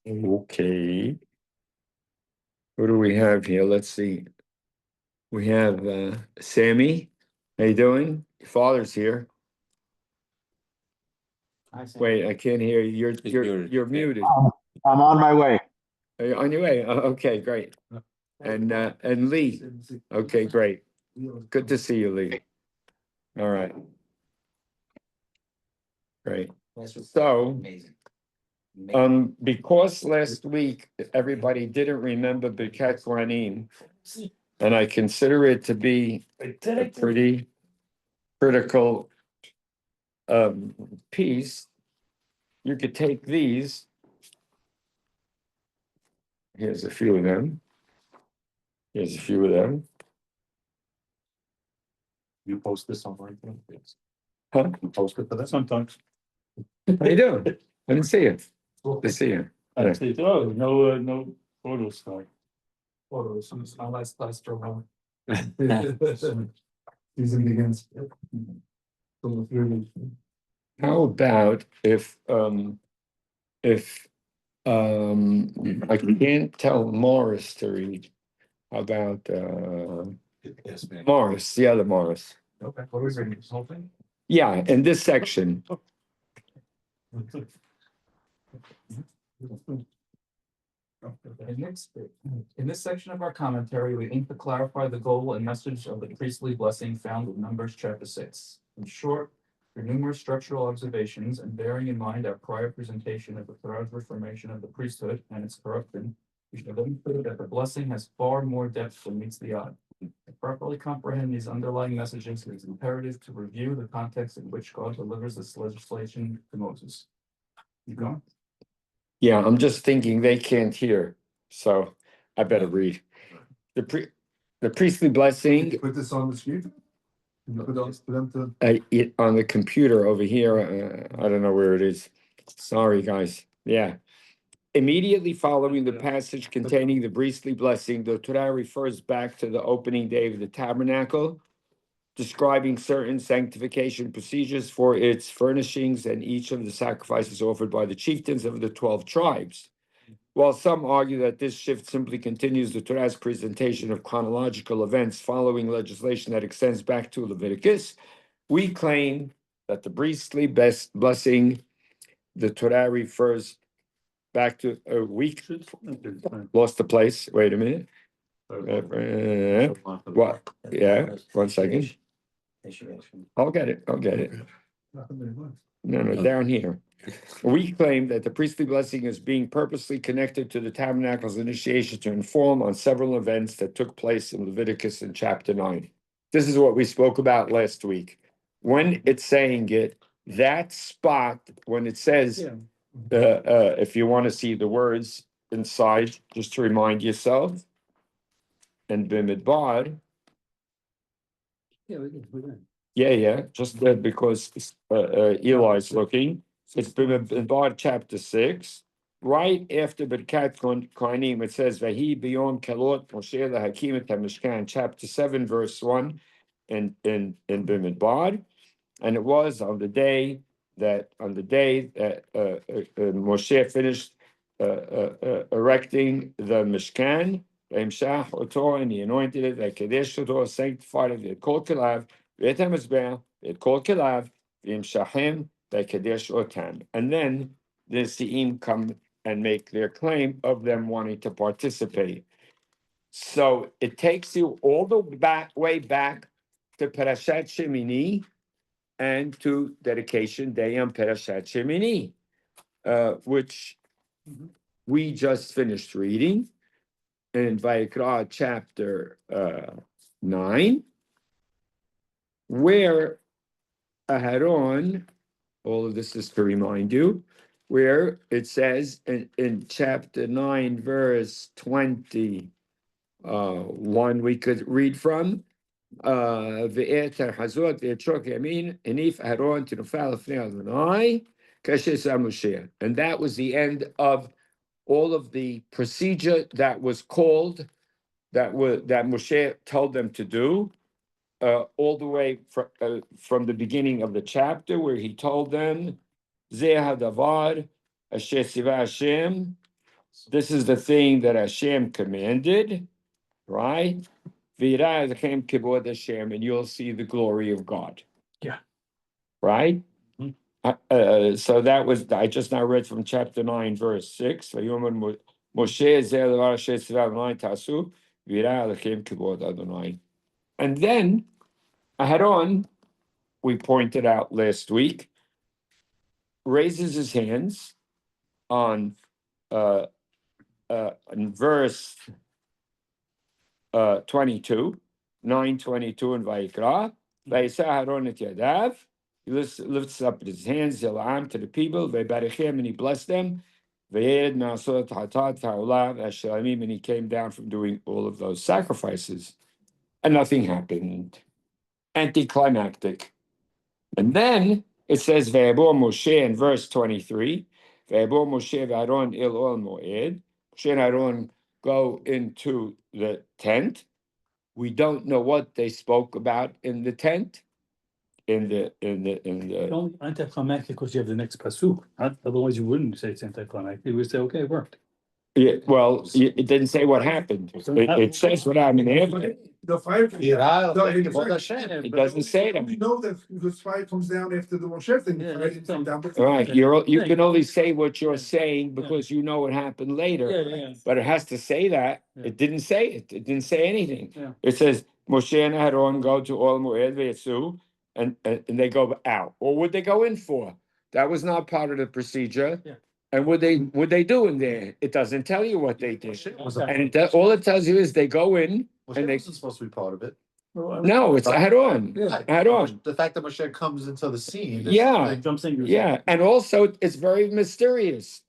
Okay. What do we have here? Let's see. We have Sammy. How you doing? Your father's here. Wait, I can't hear you. You're muted. I'm on my way. Are you on your way? Okay, great. And Lee. Okay, great. Good to see you, Lee. All right. Great. So, because last week everybody didn't remember Birkat Kohanim, and I consider it to be a pretty critical piece, you could take these. Here's a few of them. Here's a few of them. You post this on LinkedIn? Huh? You post it for that sometimes. How you doing? I didn't see you. Good to see you. I say, oh, no photos, like. Photos, my last for a while. Season begins. How about if I can't tell Morris to read? How about Yes, man. Morris, the other Morris? Okay, what are we reading, this whole thing? Yeah, in this section. In this section of our commentary, we aim to clarify the goal and message of the priestly blessing found in Numbers chapter 6. In short, through numerous structural observations and bearing in mind our prior presentation of the Torah's reformation of the priesthood and its corruption, we should conclude that the blessing has far more depth than meets the eye. To properly comprehend these underlying messages, it is imperative to review the context in which God delivers this legislation to Moses. Keep going. Yeah, I'm just thinking they can't hear, so I better read. The priestly blessing Put this on the screen? Can you put on for them to? it on the computer over here. I don't know where it is. Sorry, guys. Yeah. Immediately following the passage containing the priestly blessing, the Torah refers back to the opening day of the tabernacle, describing certain sanctification procedures for its furnishings and each of the sacrifices offered by the chieftains of the 12 tribes. While some argue that this shift simply continues the Torah's presentation of chronological events following legislation that extends back to Leviticus, we claim that the priestly blessing, the Torah refers back to a week. Lost the place. Wait a minute. What? Yeah, 1 second. I'll get it. No, down here. We claim that the priestly blessing is being purposely connected to the tabernacle's initiation to inform on several events that took place in Leviticus in chapter 9. This is what we spoke about last week. When it's saying it, that spot, when it says, if you want to see the words inside, just to remind yourself, and Bimidbar. Yeah, just because Eli's looking. It's Bimidbar chapter 6. Right after Birkat Kohanim, it says, Vahi biyom kalot Moshe lahakim et hamishkan, chapter 7, verse 1, in Bimidbar. And it was on the day that Moshe finished erecting the Mishkan, and he anointed it, sanctified it, it called Kilav, it called Kilav, and then the Seim come and make their claim of them wanting to participate. So it takes you all the way back to Parashat Shemini and to dedication day on Parashat Shemini, which we just finished reading in Vayikra chapter 9, where Aharon, all of this is to remind you, where it says in chapter 9, verse 21, we could read from, and that was the end of all of the procedure that was called, that Moshe told them to do, all the way from the beginning of the chapter, where he told them, Zeh hadavar asher tzivah Hashem This is the thing that Hashem commanded, right? V'yirah Elohim kibod Hashem, and you'll see the glory of God. Yeah. Right? Mhm. So that was, I just now read from chapter 9, verse 6. Vayomer Moshe zeh levar Hashem tzivah Adonai tasu, v'yirah Elohim kibod Adonai. And then, Aharon, we pointed out last week, raises his hands on in verse 22, 9:22 in Vayikra. Vayisa Aharon et yadav. He lifts up his hands to the people, Vaybarichem, and he blessed them. Vayed Ma'asot Hatat Ha'olav Ashalamim, and he came down from doing all of those sacrifices, and nothing happened. Anticlimactic. And then it says Vayabor Moshe in verse 23. Vayabor Moshe v'Aaron il ol moed. Moshe and Aaron go into the tent. We don't know what they spoke about in the tent. Don't anticlimactic because you have the next pasuk. Otherwise, you wouldn't say it's anticlimactic. You would say, okay, it worked. Yeah, well, it didn't say what happened. It says what happened after. The fire. It doesn't say We that. know that because fire comes down after the Moshe thing. Yeah, the fire that's didn't come down All before. right, you can only say what you're saying because you know what happened later. Yeah. But it has to say that. Yeah. It didn't say it. It didn't say anything. Yeah. It says Moshe and Aaron go to Ol Moed V'Yetzu, and they go out. Or would they go in for? That was not part of the procedure. Yeah. And would they do in there? It doesn't tell you what they did. Okay. And all it tells you is they go in. Moshe And they- wasn't supposed to be part of it. No, it's Aaron. Yeah. Aaron. The fact that Moshe comes into the scene. Yeah. Jumps in. Yeah, and also it's very mysterious.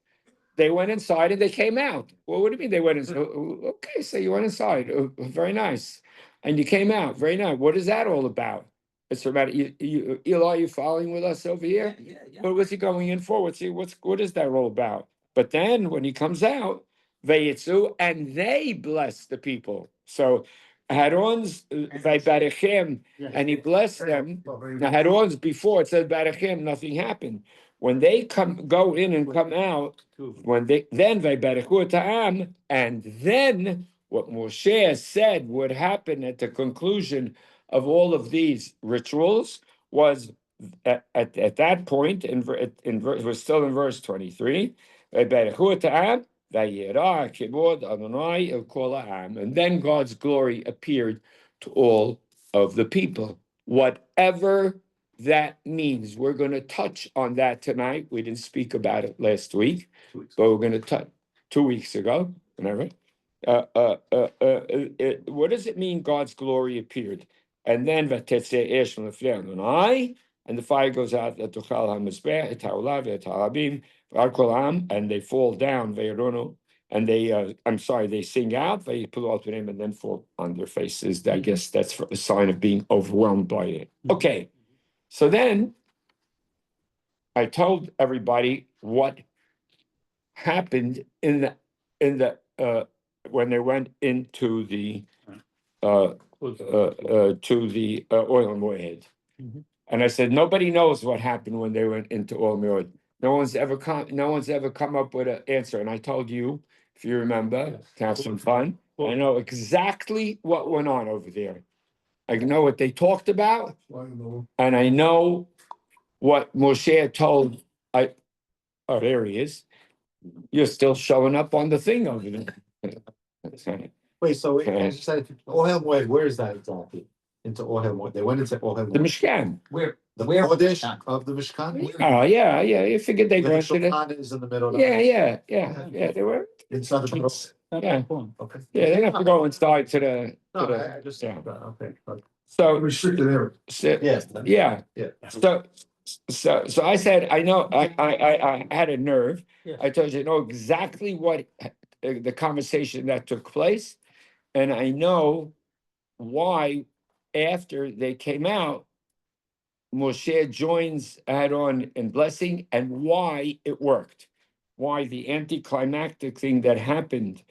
They went inside and they came out. Well, what do you mean they went inside? Okay, so you went inside. Very nice. And you came out. Very nice. What is that all about? It's about Eli, are you following with us over here? Yeah. What's he going in for? What is that all about? But then when he comes out, Vayitzu, and they bless the people. So Aaron's Vaybarichem, and he blessed them. Now Aaron's before it said Barichem, nothing happened. When they go in and come out, then Vaybarechu ta'am, and then what Moshe said would happen at the conclusion of all of these rituals was at that point we're still in verse 23. Vaybarechu ta'am. And then God's glory appeared to all of the people. Whatever that means, we're going to touch on that tonight. We didn't speak about it last week, but we're going to touch 2 weeks ago. Whatever. What does it mean? God's glory appeared, and then and the fire goes out at and they fall down, and they sing out, they pull out to him and then fall on their faces. I guess that's a sign of being overwhelmed by it. Okay, so then I told everybody what happened in the when they went into the to the oil moed. Mhm. And I said, nobody knows what happened when they went into oil moed. No one's ever come up with an answer. And I told you, if you remember, to have some fun. I know exactly what went on over there. I know what they talked about, and I know what Moshe told. There he is. You're still showing up on the thing over there. Wait, so as you said, Ohel Moed, where is that exactly? Into Ohel Moed. They went into Ohel The Moed. Mishkan. The Kodesh of the Mishkan. Oh, yeah. You figured they The go into it. Shulchan is in the middle. Yeah. They were. Inside the middle. Yeah. Okay. Yeah, they have to go inside to the. No, to the- I just, yeah. okay. So, Restricted area. Yes. yeah. Yeah. So I said, I know, I had a nerve. Yeah. I told you, I know exactly what the conversation that took place. And I know why after they came out, Moshe joins Aaron in blessing and why it worked. Why the anticlimactic thing that happened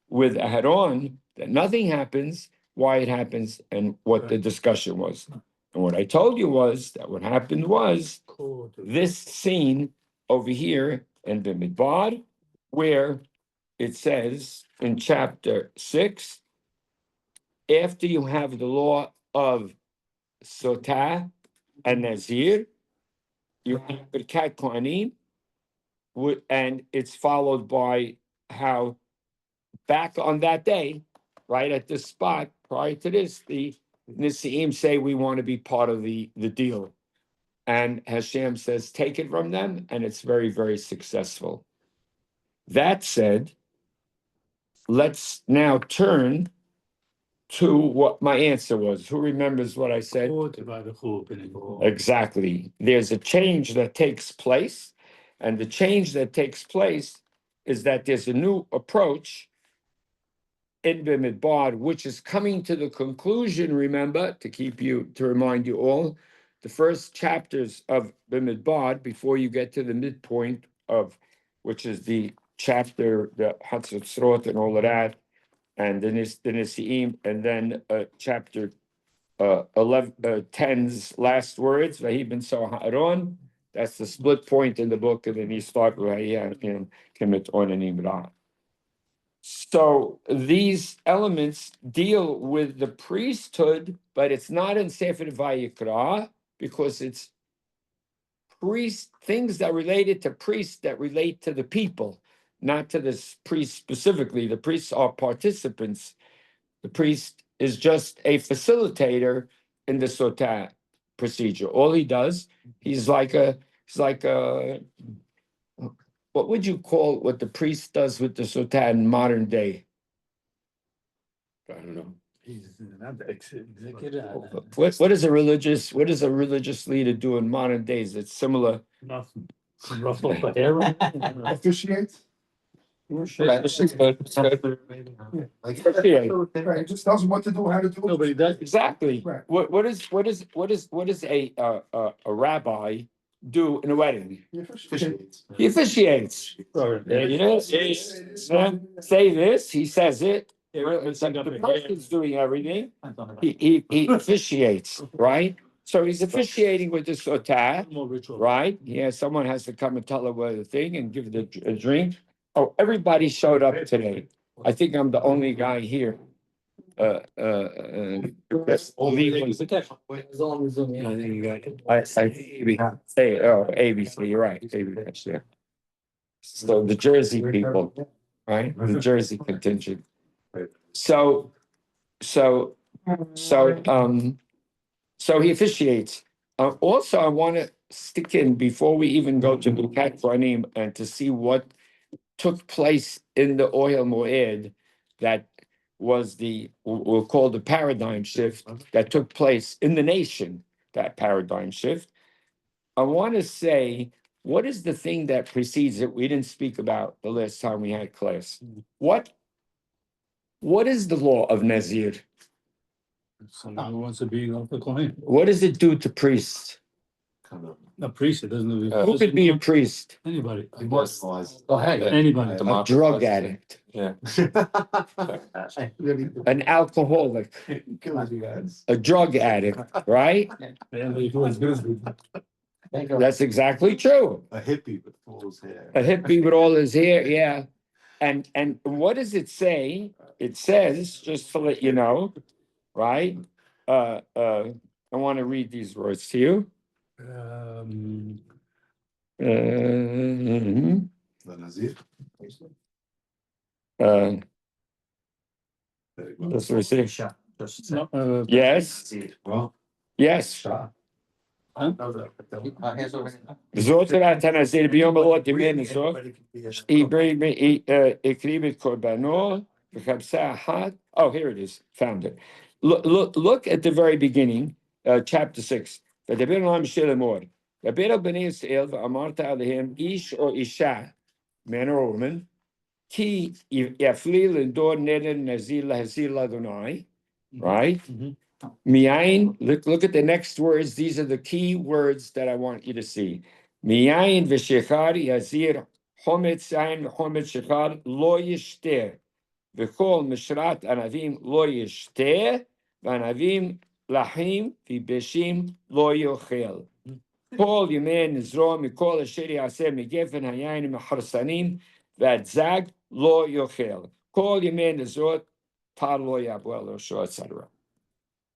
with Aaron, that nothing happens, why it happens, and what the discussion was. And what I told you was that what happened was this scene over here in the Midbar, where it says in chapter 6, after you have the law of Sotah and Nazir, you have Birkat Kohanim, and it's followed by how back on that day, right at this spot, prior to this, the Nisi'im say we want to be part of the deal. And Hashem says, take it from them, and it's very, very successful. That said, let's now turn to what my answer was. Who remembers what I said? Exactly. There's a change that takes place, and the change that takes place is that there's a new approach in Bimidbar, which is coming to the conclusion, remember, to remind you all, the first chapters of Bimidbar, before you get to the midpoint of, which is the chapter, the Hatzotzrot and all of that, and the Nisi'im, and then chapter 10's last words, Vahi ben Soharon, that's the split point in the book, and then you start with Kemet Onanim Ra. So these elements deal with the priesthood, but it's not in Sefer Vayikra because it's things that related to priests that relate to the people, not to the priest specifically. The priests are participants. The priest is just a facilitator in the Sotah procedure. All he does, he's like a what would you call what the priest does with the Sotah in modern day? I don't know. What does a religious leader do in modern days? It's similar. Nothing. Ruffle the hair. Officiate. Like, Officiate. Right, it just tells them what to do, how to do it. Nobody does. Exactly. Right. What does a rabbi do in a wedding? He officiates. He officiates. There you go. Say this. He says it. The person's doing everything. He officiates, right? So he's officiating with the Sotah, More ritual. right? Yeah, someone has to come and tell her what the thing and give it a drink. Oh, everybody showed up today. I think I'm the only guy here. That's leaving. ABC, you're right. ABC, yeah. So the Jersey people, right? The Jersey contingent. So he officiates. Also, I want to stick in before we even go to Birkat Kohanim and to see what took place in the Ohel Moed that was we'll call the paradigm shift that took place in the nation, that paradigm shift. I want to say, what is the thing that precedes it we didn't speak about the last time we had class? What is the law of Nazir? Someone who wants to be a Kohen. What does it do to priests? A priest, it doesn't do. Who could be a priest? Anybody. Oh, hey. Anybody. A drug addict, an alcoholic, a drug addict, right? That's exactly true. A hippie with full hair. A hippie with all his hair, yeah. And what does it say? It says, just to let you know, right? I want to read these words to you. The Nazir. That's what it says. No, Yes, Well, yes. זאת ראתה נזיר ביום הלאות ימי זאת, הקריב את קורבנו, וחפשה אחת. Oh, here it is, found it. Look at the very beginning, chapter 6. ודבר עליהם של אמור. דבר על בני ישראל ואמרת עליהם איש או אישה, man or woman, כי יפליל לדור נדר נזיר להזיר לאדוני, right? Miyain, look at the next words. These are the key words that I want you to see. Miyain v'shechar yazir chometz yain v'chometz shechar lo yishteh v'chol mishrat anavim lo yishteh v'anavim lahim v'beshim lo yochel. Kol yimei nizro mikol asher yaseh migefen hayayin mecharsanim that zag lo yochel. Call yemen nezrot, tad lo yabel lo shor, etc.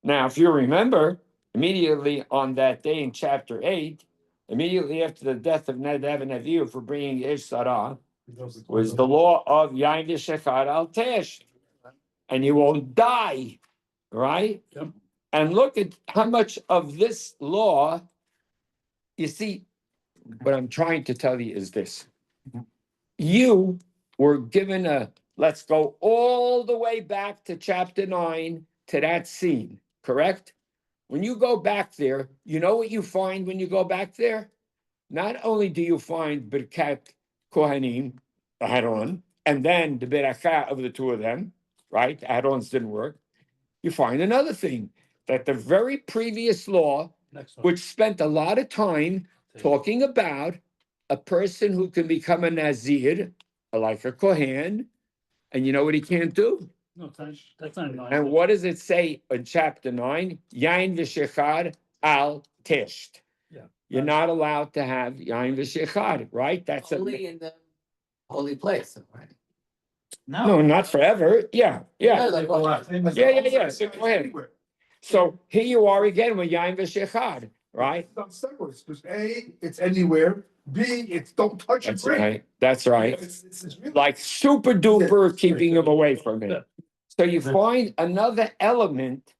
Now, if you remember, immediately on that day in chapter 8, immediately after the death of Nadav and Avihu for bringing Ish Sarah, was the law of Yain v'shechar al tesh, and you won't die, right? Yep. And look at how much of this law, you see, what I'm trying to tell you is this. You were given let's go all the way back to chapter 9 to that scene, correct? When you go back there, you know what you find when you go back there? Not only do you find Birkat Kohanim, Aharon, and then the Berakah of the two of them, right? Aharon's didn't work. You find another thing, that the very previous law, Next one. which spent a lot of time talking about a person who can become a Nazir, like a Kohen, and you know what he can't do? No, that's not nine. And what does it say in chapter 9? Yain v'shechar al tisht. Yeah. You're not allowed to have yain v'shechar, right? That's Only in the holy place, right? no, not forever. Yeah. Like, well, Yeah. So go ahead. So here you are again with yain v'shechar, right? It's on steroids, because A, it's anywhere, B, it's don't touch and That's drink. right. That's right. It's really. Like super duper keeping him away from it. So you find another element.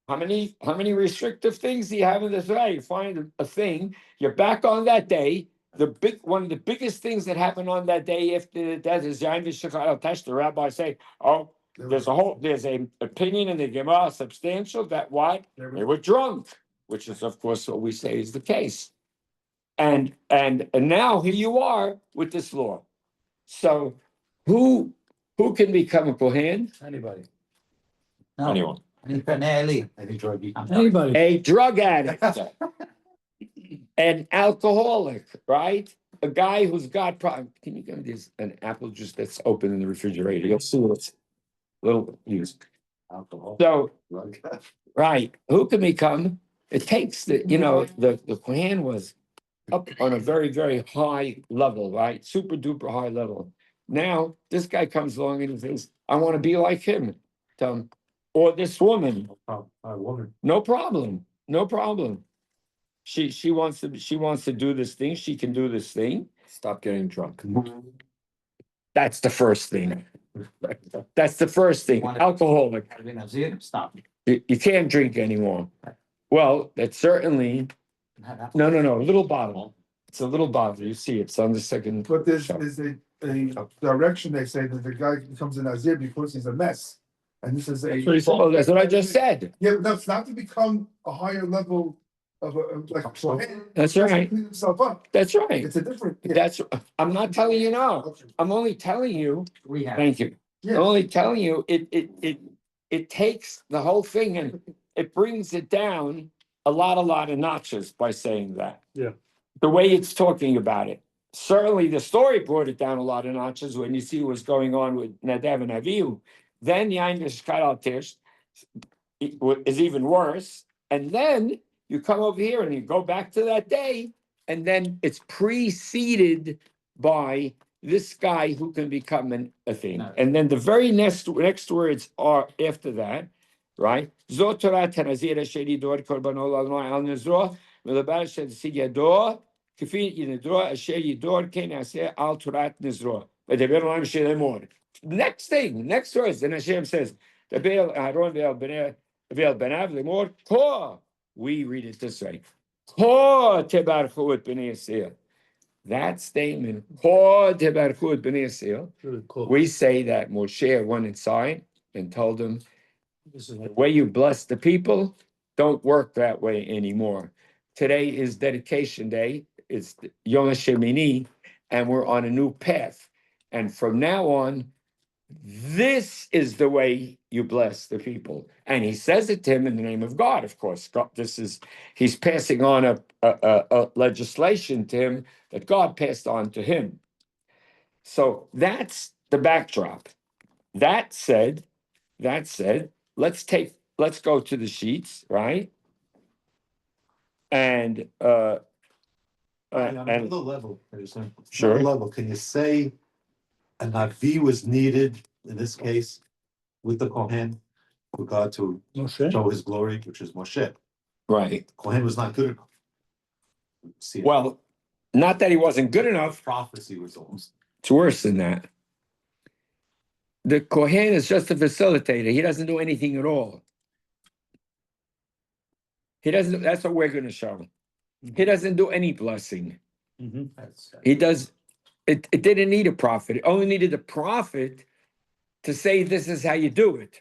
How many restrictive things do you have in this way? You find a thing, you're back on that day. One of the biggest things that happened on that day after the death is Yain v'shechar al tesh. The rabbi say, oh, there's a opinion in the Gemara substantial that what? They were drunk, which is of course what we say is the case. And now here you are with this law. So who can become a Kohen? Anybody. Anyone. Any drug you. Anybody. A drug addict, an alcoholic, right? A guy who's got problem. Can you give me this an apple juice that's open in the refrigerator? You'll see what's little used. Alcohol. So, Drug. right, who can become? It takes the Kohen was up on a very, very high level, right? Super duper high level. Now, this guy comes along and he says, I want to be like him. Tell him, or this woman, Woman. no problem. She wants to do this thing. She can do this thing. Stop getting drunk. That's the first thing. That's the first thing. Alcoholic. Stop. You can't drink anymore. Well, that's certainly no. Little bottle. It's a little bottle. You see, it's on the second. But there's shelf. a direction, they say, that the guy becomes a Nazir because he's a mess. And this is That's what he said. Oh, that's what I just said. Yeah, no, it's not to become a higher level of like a Kohen. That's He has to right. Clean himself up. That's right. It's a different. Yeah. That's. I'm not telling you no. I'm only telling you. Rehab. Thank you. I'm Yeah. only telling you. It takes the whole thing and it brings it down a lot of notches by saying that. Yeah. The way it's talking about it. Certainly, the story brought it down a lot of notches when you see what's going on with Nadav and Avihu. Then Yain v'shechar al tish is even worse. And then you come over here and you go back to that day, and then it's preceded by this guy who can become a thing. And then the very next words are after that, right? Zot Torah tanazir asher yidor korbanol al nezro v'lebar asher tzig yado k'fi yidor asher yidor ken yaseh al Torah nezro v'deber olam shelemor. Next words, and Hashem says, "Deber Aaron ve'al benav lemor ko." We read it this way: "Ko tebarchu et bnei Yisrael." That statement, "Ko tebarchu et bnei Yisrael." Really cool. We say that Moshe went inside and told him, This is the like, way you bless the people don't work that way anymore. Today is dedication day. It's Yom HaShemini, and we're on a new path. And from now on, this is the way you bless the people. And he says it to him in the name of God, of course. God, he's passing on a legislation to him that God passed on to him. So that's the backdrop. That said, let's go to the sheets, right? And On and another level, Sure. another level, can you say a Navi was needed in this case with the Kohen for God to Moshe? show his glory, which is Moshe? right. Kohen was not good enough. See, Well, not that he wasn't good enough. prophecy was almost. It's worse than that. The Kohen is just a facilitator. He doesn't do anything at all. He doesn't, that's what we're gonna show. He doesn't do any blessing. Mhm. He does, it didn't need a prophet. It only needed a prophet to say, this is how you do it.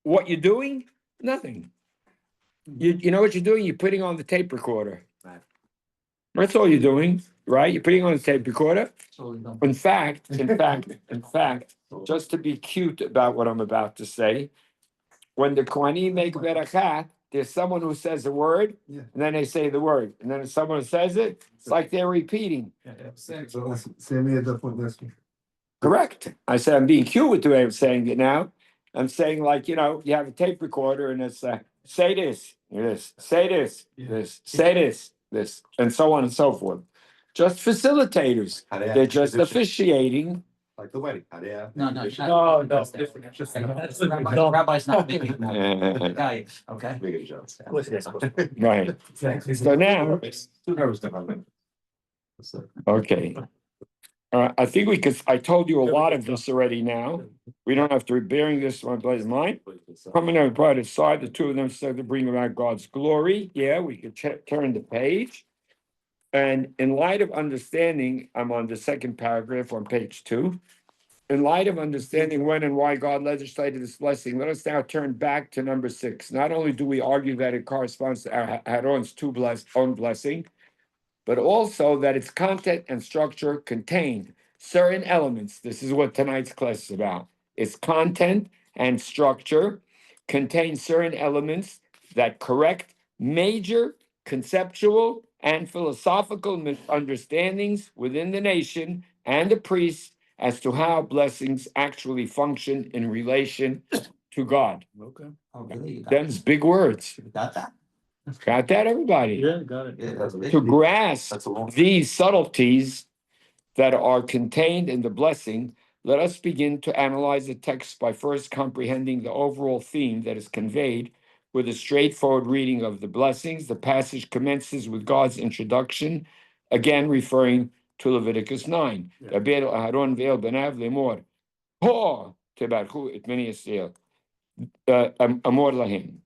What you're doing? Nothing. You know what you're doing? You're putting on the tape recorder. Right. That's all you're doing, right? You're putting on the tape recorder. So we don't. In fact, just to be cute about what I'm about to say, when the Kohanim make beracha, there's someone who says a word, Yeah. and then they say the word, and then if someone says it, it's like they're repeating. So same me at that point last week. Correct. I said I'm being cute with the way I'm saying it now. I'm saying like, you know, you have a tape recorder and it's say this, say this, say this, and so on and so forth. Just facilitators. They're just officiating. Like the wedding. No, No, different. Rabbi's not making that. Guy, okay? Bigger jokes. Of course, yes. Right. So now, Too nervous to have it. okay. I think we could, I told you a lot of this already now. We don't have to be bearing this one place of mine. Coming on by the side, the two of them said to bring about God's glory. Yeah, we could turn the page. And in light of understanding, I'm on the second paragraph on page 2. In light of understanding when and why God legislated this blessing, let us now turn back to number 6. Not only do we argue that it corresponds to Aaron's own blessing, but also that its content and structure contained certain elements. This is what tonight's class is about. Its content and structure contain certain elements that correct major conceptual and philosophical misunderstandings within the nation and the priests as to how blessings actually function in relation to God. Okay. Oh, really? You got Them's big words. you got that? Got that, everybody? Yeah, got it. Yeah, that's big. To grasp That's a long. these subtleties that are contained in the blessing, let us begin to analyze the text by first comprehending the overall theme that is conveyed with a straightforward reading of the blessings. The passage commences with God's introduction, again referring to Leviticus 9. Yeah. "Daber Aharon ve'el banav lemor, ho tebarchu et bnei Yisrael, amor lahem."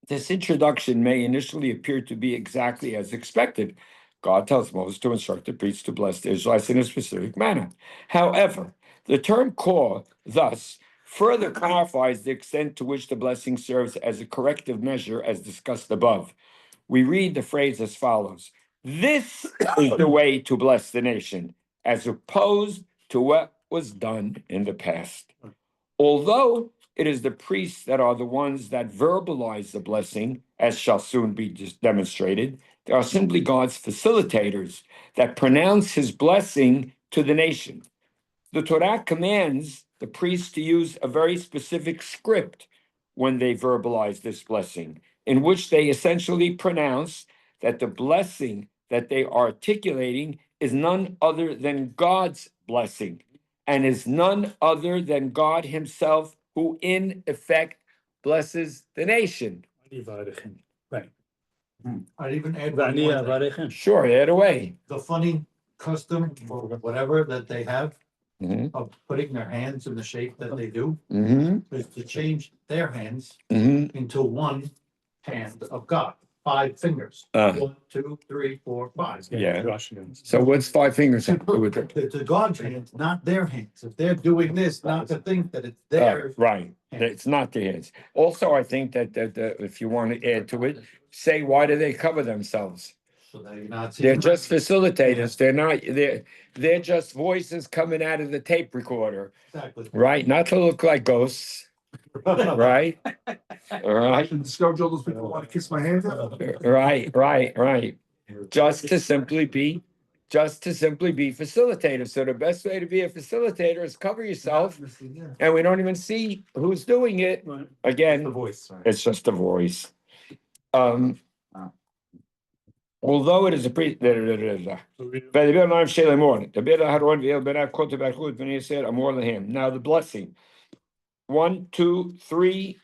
This introduction may initially appear to be exactly as expected. God tells Moses to instruct the priests to bless the Israelites in a specific manner. However, the term "kor" thus further clarifies the extent to which the blessing serves as a corrective measure, as discussed above. We read the phrase as follows: "This is the way to bless the nation," as opposed to what was done in the past. Although it is the priests that are the ones that verbalize the blessing, as shall soon be demonstrated, they are simply God's facilitators that pronounce his blessing to the nation. The Torah commands the priests to use a very specific script when they verbalize this blessing, in which they essentially pronounce that the blessing that they are articulating is none other than God's blessing, and is none other than God himself, who in effect blesses the nation. Right. I'd even add V'ani avarechem. Sure, add away. the funny custom or whatever that they have Mhm, of putting their hands in the shape that they do mhm, is to change their hands mhm. into one hand of God, 5 fingers. Uh. 1, 2, 3, 4, 5. Yeah. Josh again. So what's 5 fingers have to do with it? It's God's hands, not their hands. If they're doing this, not to think that it's Oh, theirs. right, it's not the hands. Also, I think that if you want to add to it, say, why do they cover themselves? So that you're not They're seeing. just facilitators. They're just voices coming out of the tape recorder, Exactly. right? Not to look like ghosts, right? All I right, can discourage all those people who want to kiss my hand. right. Just to simply be facilitators. So the best way to be a facilitator is cover yourself, and we don't even see who's doing it. Right. The Again, voice. Right. it's just a voice. although it is a priest. Now the blessing. 1, 2, 3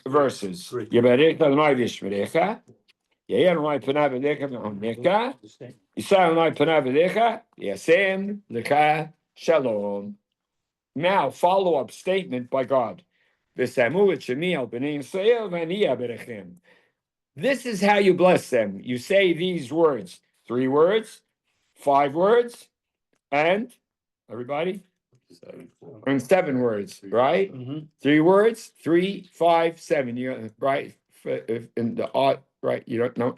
verses. Three. Yivarech Adonai v'yishmerecha. Yehi Adonai panav elecha v'chonecha. Yisrael Adonai panav elecha. Yasem lecha shalom. Now, follow-up statement by God. V'samu et shemi al bnei Yisrael v'ani aberechem. This is how you bless them. You say these words. 3 words, 5 words, and everybody? And 7 words, right? Mhm. 3 words, 3, 5, 7. You right? In the odd, right? You don't know.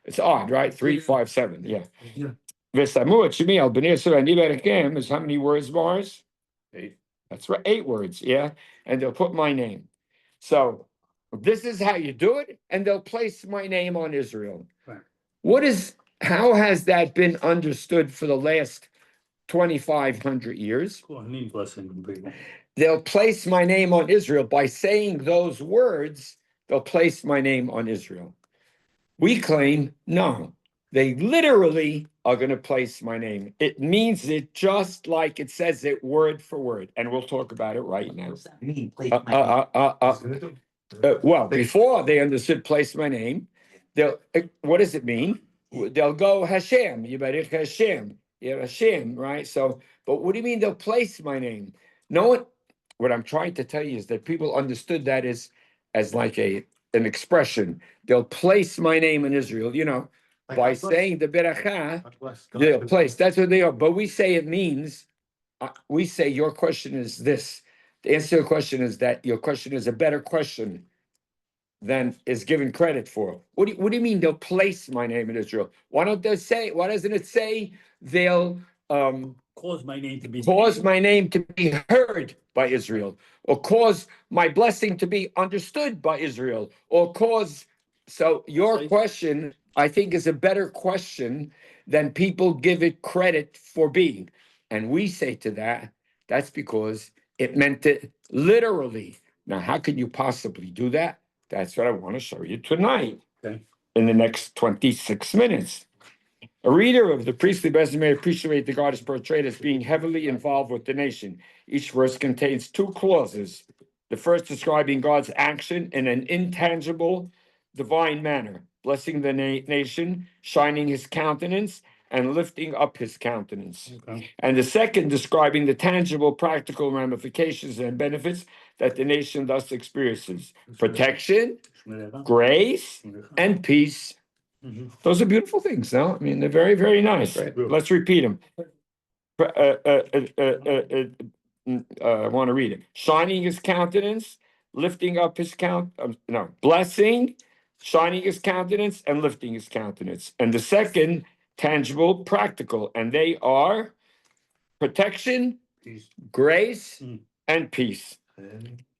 It's odd, right? 3, 5, 7. Yeah. Yeah. V'samu et shemi al bnei Yisrael v'ani aberechem is how many words, Mars? 8. That's right, 8 words, yeah. And they'll put my name. So this is how you do it, and they'll place my name on Israel. Right. How has that been understood for the last 2,500 years? Kohanim blessing the people. They'll place my name on Israel by saying those words, they'll place my name on Israel. We claim, no, they literally are going to place my name. It means it just like it says it word for word, and we'll talk about it right What now. does that mean? Place my name. Well, before they understood place my name, what does it mean? They'll go Hashem, Yivarech Hashem, Hashem, right? So, but what do you mean they'll place my name? No one, what I'm trying to tell you is that people understood that as like an expression. They'll place my name in Israel, by saying the beracha, they'll place. That's what they are. But we say it means, we say your question is this. The answer to your question is that your question is a better question than is given credit for. What do you mean they'll place my name in Israel? Why doesn't it say they'll Cause my name to be. cause my name to be heard by Israel, or cause my blessing to be understood by Israel, or so your question, I think, is a better question than people give it credit for being. And we say to that's because it meant it literally. Now, how could you possibly do that? That's what I want to show you tonight. Okay. In the next 26 minutes. A reader of the priestly blessing may appreciate that God is portrayed as being heavily involved with the nation. Each verse contains 2 clauses. The first describing God's action in an intangible, divine manner, blessing the nation, shining his countenance, and lifting up his countenance. Okay. And the second describing the tangible, practical ramifications and benefits that the nation thus experiences: protection, grace, and peace. Mhm. Those are beautiful things, no? I mean, they're very, very nice. Right. Let's repeat them. I want to read it. Shining his countenance, lifting up his blessing, shining his countenance, and lifting his countenance. And the second, tangible, practical, and they are protection, Peace. grace, Mm. and peace.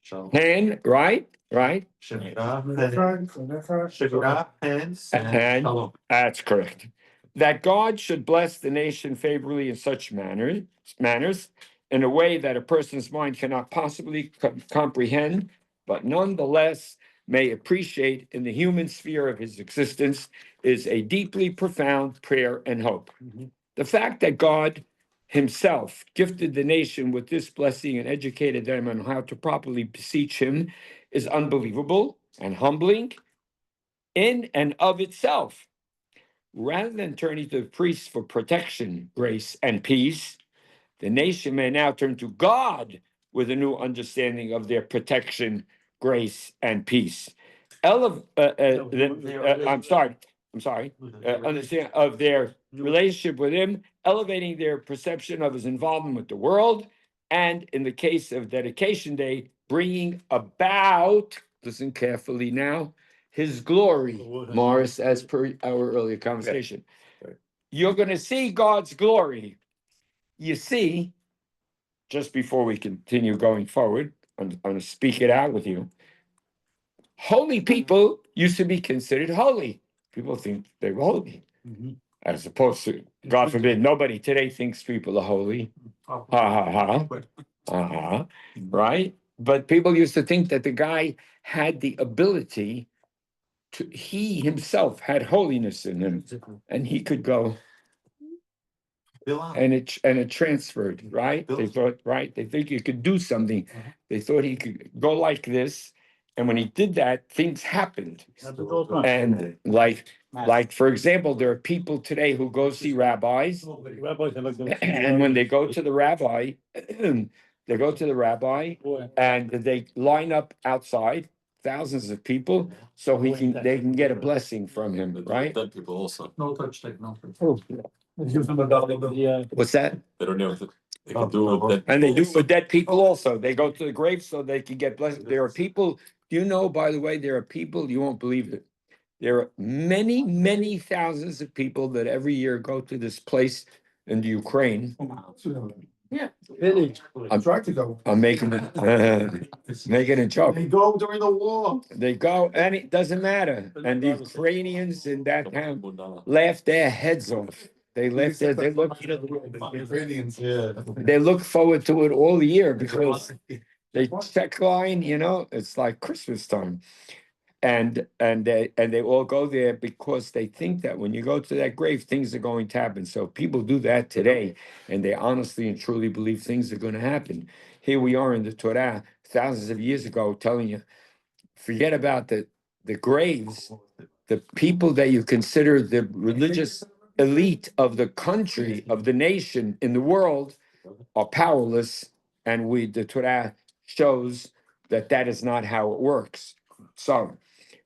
Shalom. And right. Shemira, hands, And shalom. that's correct. That God should bless the nation favorably in such manners, in a way that a person's mind cannot possibly comprehend, but nonetheless may appreciate in the human sphere of his existence, is a deeply profound prayer and hope. Mhm. The fact that God himself gifted the nation with this blessing and educated them on how to properly beseech him is unbelievable and humbling in and of itself. Rather than turning to the priests for protection, grace, and peace, the nation may now turn to God with a new understanding of their protection, grace, and peace. Understand of their relationship with him, elevating their perception of his involvement with the world, and in the case of Dedication Day, bringing about, listen carefully now, his glory, Morris, as per our earlier conversation. Right. You're going to see God's glory. You see, just before we continue going forward, I'm going to speak it out with you. Holy people used to be considered holy. People think they were holy. Mhm. As opposed to, God forbid, nobody today thinks people are holy. Ha ha ha. Right? But people used to think that the guy had the ability he himself had holiness in him, and he could go Bilam. and it transferred, right? They thought, right? They think he could do something. They thought he could go like this, and when he did that, things happened. And like for example, there are people today who go see rabbis, and when they go to the rabbi, they go to the rabbi and they line up outside, thousands of people, so they can get a blessing from him, right? Dead people also. No touch technology. Yeah. What's that? They don't know if they can do it with dead. And they do people for dead people also. They go to the grave so they can get blessed. There are people, you know, by the way, there are people, you won't believe it. There are many, many thousands of people that every year go to this place in the Ukraine. I tried to go. I'm making a joke. They go during the war. They go, and it doesn't matter. And the Ukrainians in that town also. laugh their heads off. They laugh their, Ukrainians. Yeah. they look forward to it all year because they check line, you know, it's like Christmas time. And they all go there because they think that when you go to that grave, things are going to happen. So people do that today, and they honestly and truly believe things are going to happen. Here we are in the Torah, thousands of years ago, telling you, forget about the graves, the people that you consider the religious elite of the country, of the nation, in the world, are powerless, and the Torah shows that that is not how it works. So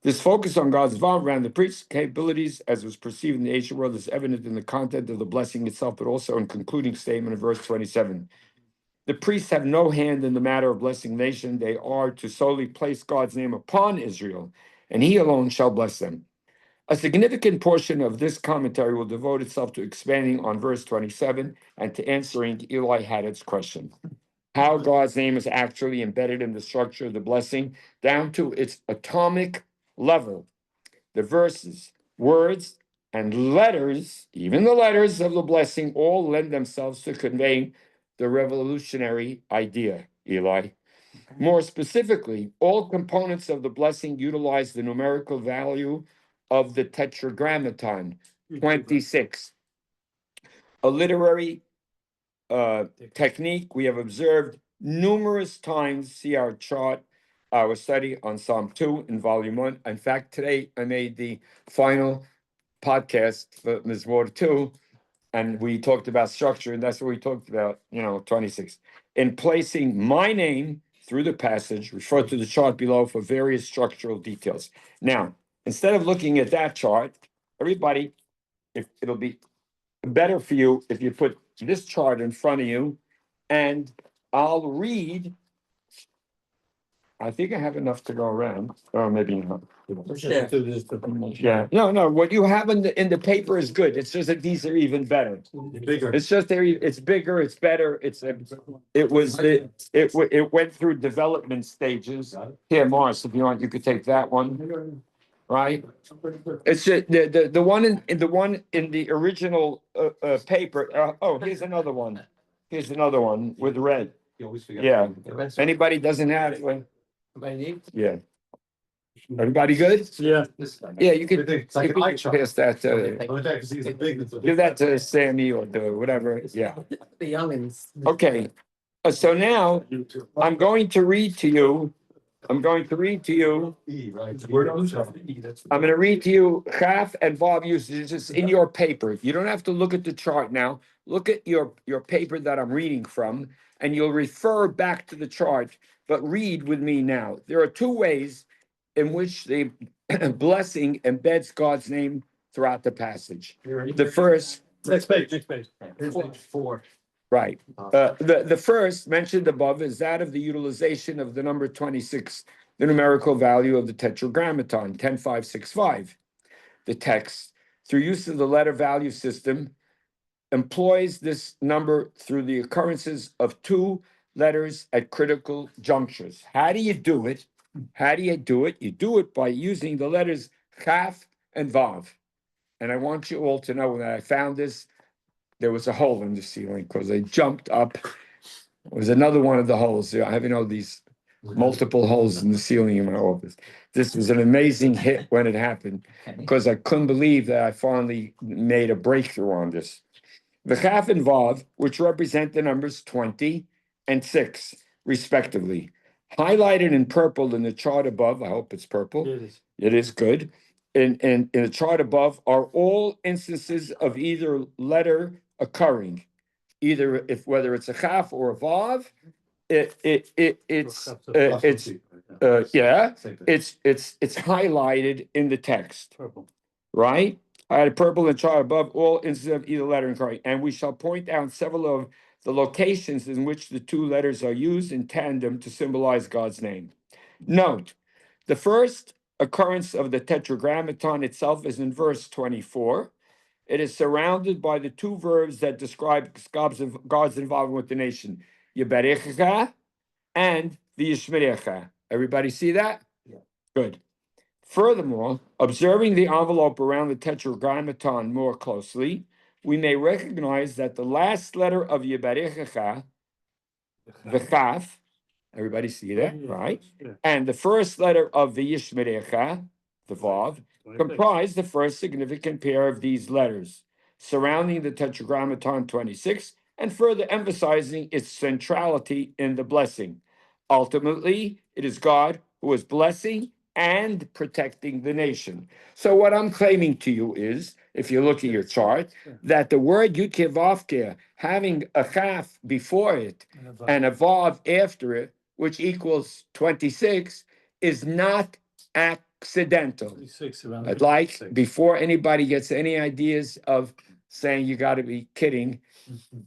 this focus on God's vow around the priest's capabilities, as was perceived in the ancient world, is evident in the content of the blessing itself, but also in concluding statement of verse 27. The priests have no hand in the matter of blessing the nation. They are to solely place God's name upon Israel, and he alone shall bless them. A significant portion of this commentary will devote itself to expanding on verse 27 and to answering Eli Haddad's question. How God's name is actually embedded in the structure of the blessing, down to its atomic level. The verses, words, and letters, even the letters of the blessing, all lend themselves to conveying the revolutionary idea, Eli. More specifically, all components of the blessing utilize the numerical value of the tetragrammaton, 26. A literary technique we have observed numerous times. See our chart, our study on Psalm 2 in volume 1. In fact, today I made the final podcast for Mizmor 2, and we talked about structure, and that's what we talked about, 26. In placing my name through the passage, refer to the chart below for various structural details. Now, instead of looking at that chart, everybody, if it'll be better for you if you put this chart in front of you, and I'll read. I think I have enough to go around, or maybe not. Yeah, no, what you have in the paper is good. It's just that these are even better. Bigger. It's just it's bigger, it's better, it went through development stages. Here, Morris, if you want, you could take that one, right? It's the one in the original paper. Oh, here's another one. Here's another one with red. You always forget. Yeah. Anybody doesn't have, yeah. Everybody good? Yeah. Yeah, you could It's like an eye chart. pass that, Because he's a big. give that to Sammy or to whatever, yeah. The youngins. Okay, so now I'm going to read to you. I'm going to read to you Chaf and Vav usages in your paper. You don't have to look at the chart now. Look at your paper that I'm reading from, and you'll refer back to the chart, but read with me now. There are two ways in which the blessing embeds God's name throughout the passage. The first, Next page. Four. right. The first mentioned above is that of the utilization of the number 26, the numerical value of the tetragrammaton, 10565. The text, through use of the letter value system, employs this number through the occurrences of two letters at critical junctures. How do you do it? You do it by using the letters Chaf and Vav. And I want you all to know when I found this, there was a hole in the ceiling because I jumped up. It was another one of the holes. I have, these multiple holes in the ceiling in my office. This was an amazing hit when it happened, because I couldn't believe that I finally made a breakthrough on this. The Chaf and Vav, which represent the numbers 20 and 6, respectively, highlighted in purple in the chart above. I hope it's purple. It is. It is good. In the chart above are all instances of either letter occurring, either whether it's a Chaf or a Vav. It's highlighted in the text, Purple. right? I had a purple and chart above all instances of either letter occurring, and we shall point out several of the locations in which the two letters are used in tandem to symbolize God's name. Note, the first occurrence of the tetragrammaton itself is in verse 24. It is surrounded by the two verbs that describe God's involvement with the nation, Yeberechecha and the Yishmerecha. Everybody see that? Yeah. Good. Furthermore, observing the envelope around the tetragrammaton more closely, we may recognize that the last letter of Yeberechecha, the Chaf, everybody see that, right? Yeah. And the first letter of the Yishmerecha, the Vav, comprise the first significant pair of these letters, surrounding the tetragrammaton 26 and further emphasizing its centrality in the blessing. Ultimately, it is God who is blessing and protecting the nation. So what I'm claiming to you is, if you look at your chart, that the word Yud-Keh-Vav-Keh, having a Chaf before it and a Vav after it, which equals 26, is not accidental. 26 around. I'd like, 26. before anybody gets any ideas of saying you got to be kidding,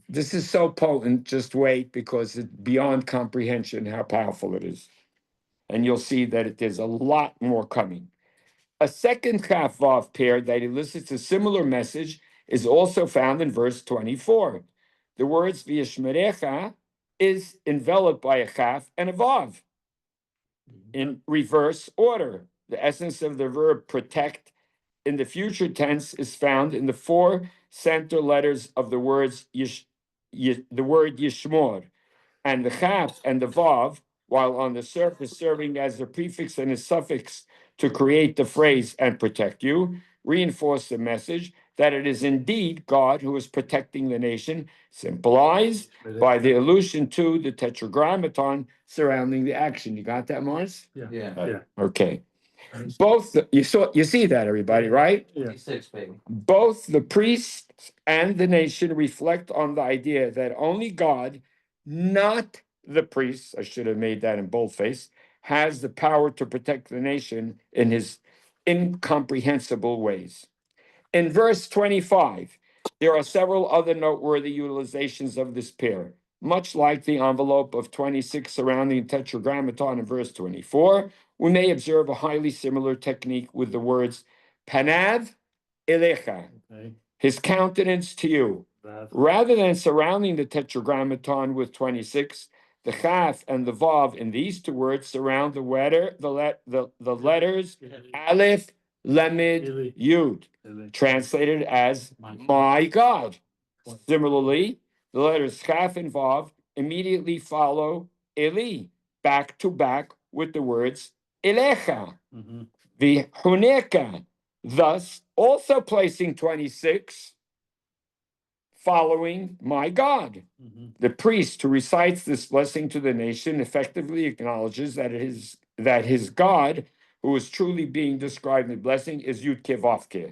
this is so potent, just wait, because it's beyond comprehension how powerful it is. And you'll see that there's a lot more coming. A second Chaf Vav pair that elicits a similar message is also found in verse 24. The words V'yishmerecha is enveloped by a Chaf and a Vav in reverse order. The essence of the verb protect in the future tense is found in the four center letters of the words the word Yishmor, and the Chaf and the Vav, while on the surface serving as a prefix and a suffix to create the phrase and protect you, reinforce the message that it is indeed God who is protecting the nation, symbolized by the allusion to the tetragrammaton surrounding the action. You got that, Mars? Yeah. Okay. You see that, everybody, right? Yeah. 26, baby. Both the priests and the nation reflect on the idea that only God, not the priests, I should have made that in boldface, has the power to protect the nation in his incomprehensible ways. In verse 25, there are several other noteworthy utilizations of this pair. Much like the envelope of 26 surrounding tetragrammaton in verse 24, we may observe a highly similar technique with the words Panav Elecha, Okay. his countenance to you. Vav. Rather than surrounding the tetragrammaton with 26, the Chaf and the Vav in these two words surround the letters Aleph, Lamed, Yud, translated as my God. Similarly, the letters Chaf and Vav immediately follow Eli, back to back with the words Elecha, Mhm. the Huneka, thus also placing 26 following my God. Mhm. The priest who recites this blessing to the nation effectively acknowledges that his God, who is truly being described in the blessing, is Yud-Keh-Vav-Keh.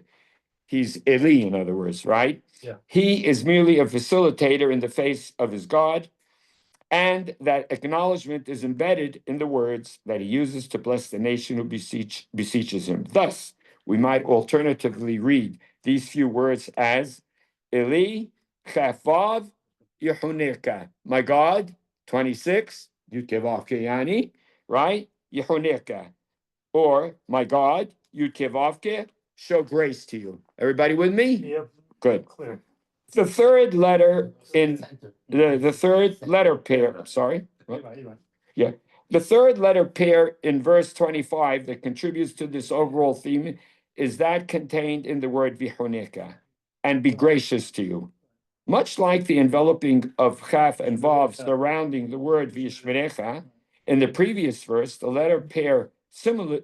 He's Eli, in other words, right? Yeah. He is merely a facilitator in the face of his God, and that acknowledgement is embedded in the words that he uses to bless the nation who beseeches him. Thus, we might alternatively read these few words as Eli, Chaf-Vav, Yehuneka. My God, 26, Yud-Keh-Vav-Keh Yani, right? Yehuneka. Or, my God, Yud-Keh-Vav-Keh, show grace to you. Everybody with me? Yep. Good. Clear. The third letter in the third letter pair, sorry. You're right, you're right. Yeah. The third letter pair in verse 25 that contributes to this overall theme is that contained in the word Vihoneka, and be gracious to you. Much like the enveloping of Chaf and Vav surrounding the word Vishmerecha, In the previous verse, the letter pair similarly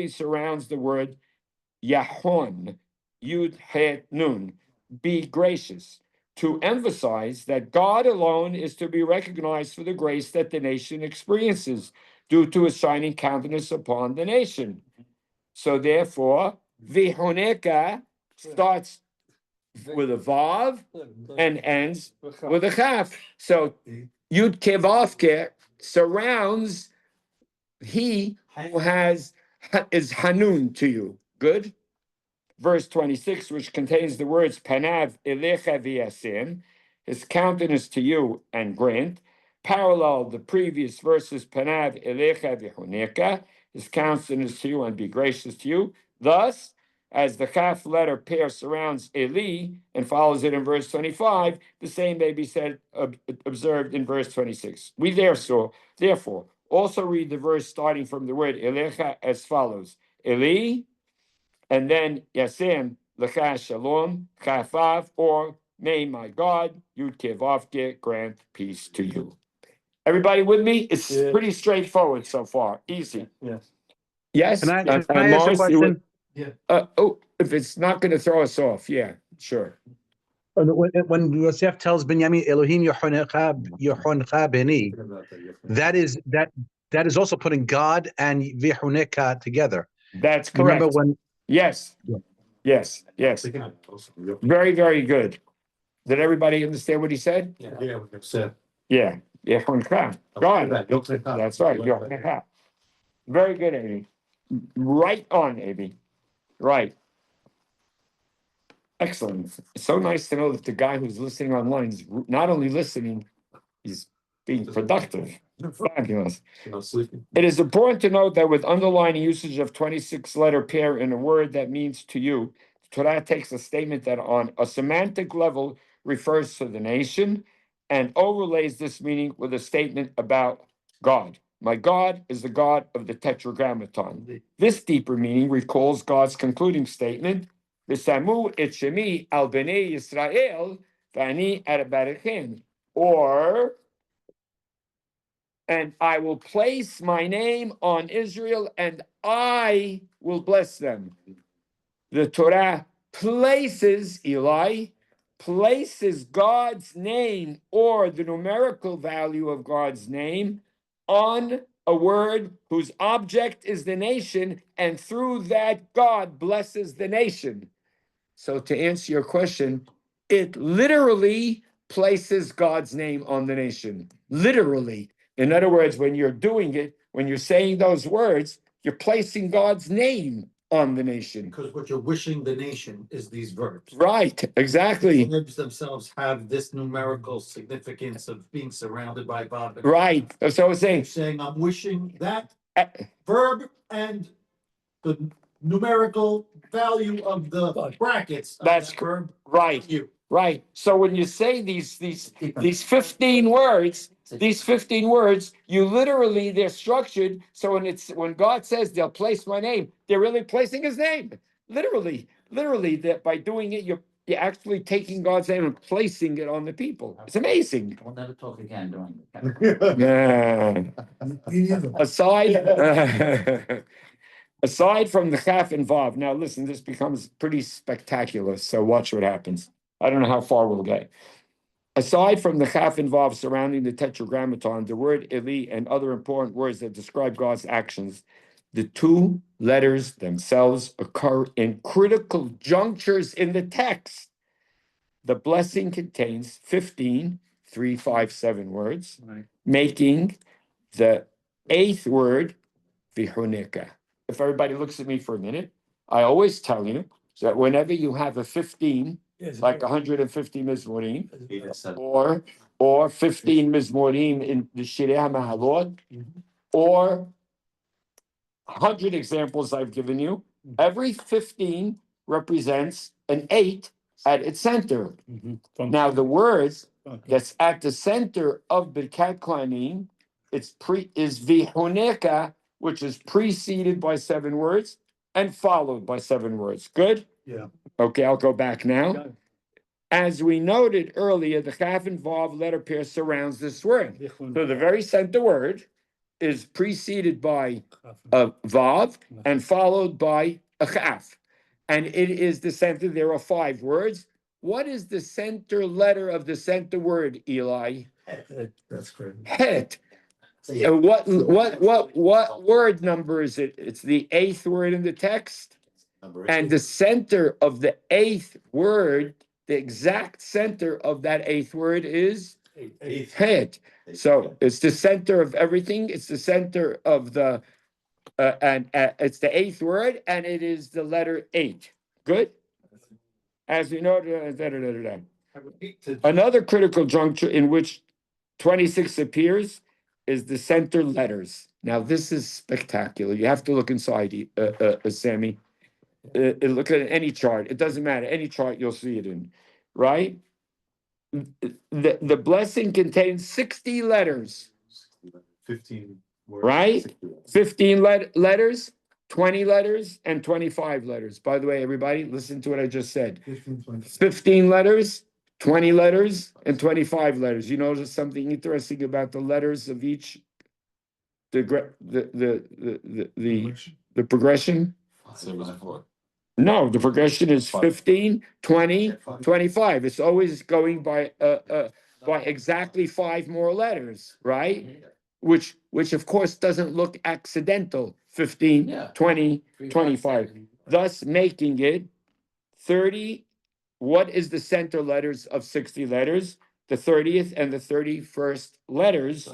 surrounds the word Yahon, Yud Het Nun, be gracious, to emphasize that God alone is to be recognized for the grace that the nation experiences due to his shining countenance upon the nation. So therefore, Vihoneka starts with a Vav and ends with a Chaf. So Yud Kevavke surrounds he who is Hanun to you. Good? Verse 26, which contains the words Panav Elecha V'yasim, his countenance to you and grant, parallel the previous verses Panav Elecha V'honeka, his countenance to you and be gracious to you. Thus, as the Chaf letter pair surrounds Eli and follows it in verse 25, the same may be said observed in verse 26. We therefore also read the verse starting from the word Elecha as follows: Eli, and then Yasem Lecha Shalom Chafav, or may my God Yud Kevavke grant peace to you. Everybody with me? It's pretty straightforward so far. Easy. Yes. Yes. Can I ask a Morris, question? If it's not going to throw us off, yeah, sure. When Yosef tells Binyamin Elohim Yohoncha Beni, that is also putting God and Vihoneka together. That's You remember correct. when? Yes. Yeah. Yes. Very, very good. Did everybody understand what he said? Yeah, said. Yeah. Yehoncha. God. That's right. Yehoncha. Very good, Amy. Right on, Amy. Right. Excellent. It's so nice to know that the guy who's listening online is not only listening, he's being productive. Fabulous. It is important to note that with underlying usage of 26-letter pair in a word that means to you, Torah takes a statement that on a semantic level refers to the nation and overlays this meaning with a statement about God. My God is the God of the Tetragrammaton. This deeper meaning recalls God's concluding statement, V'samu et shemi al bnei Yisrael v'ani arabarichem, or and I will place my name on Israel and I will bless them. The Torah places God's name or the numerical value of God's name on a word whose object is the nation, and through that God blesses the nation. So to answer your question, it literally places God's name on the nation. Literally. In other words, when you're doing it, when you're saying those words, you're placing God's name on the nation. Because what you're wishing the nation is these verbs. Right, exactly. The verbs themselves have this numerical significance of being surrounded by God. Right. So I was saying, I'm wishing that uh, verb and the numerical value of the brackets. Of That's that verb. right. You. Right. So when you say these 15 words, you literally, they're structured. So when God says they'll place my name, they're really placing his name. Literally, that by doing it, you're actually taking God's name and placing it on the people. It's amazing. We'll never talk again during the. Aside from the Chaf and Vav, now listen, this becomes pretty spectacular. So watch what happens. I don't know how far we'll get. Aside from the Chaf and Vav surrounding the Tetragrammaton, the word Eli, and other important words that describe God's actions, the two letters themselves occur in critical junctures in the text. The blessing contains 15, 3, 5, 7 words, making the 8th word Vihoneka. If everybody looks at me for a minute, I always tell you that whenever you have a 15, like 150 Mizmorim, or 15 Mizmorim in the Shirei HaMahalot, or 100 examples I've given you, every 15 represents an 8 at its center. Now the words that's at the center of Birkat Kohanim, is Vihoneka, which is preceded by 7 words and followed by 7 words. Good? Yeah. Okay, I'll go back now. As we noted earlier, the chaf and vav letter pair surrounds this word. So the very center word is preceded by a vav and followed by a chaf. And it is the center. There are 5 words. What is the center letter of the center word, Eli? That's great. Het. And what word number is it? It's the 8th word in the text. And the center of the 8th word, the exact center of that 8th word is het. So it's the center of everything. It's the center of the, and it's the 8th word, and it is the letter 8. Good? As we know, another critical juncture in which 26 appears is the center letters. Now, this is spectacular. You have to look inside, Sammy. Look at any chart. It doesn't matter. Any chart you'll see it in, right? The blessing contains 60 letters. 15 words. Right? 60 words. 15 letters, 20 letters, and 25 letters. By the way, everybody, listen to what I just said. 15 letters, 20 letters, and 25 letters. You notice something interesting about the letters of each, the progression? Same as before. No, the progression is 15, 20, 25. It's always going by exactly 5 more letters, right? Which of course doesn't look accidental. 15, 20, 25. Thus making it 30. What is the center letters of 60 letters? The 30th and the 31st letters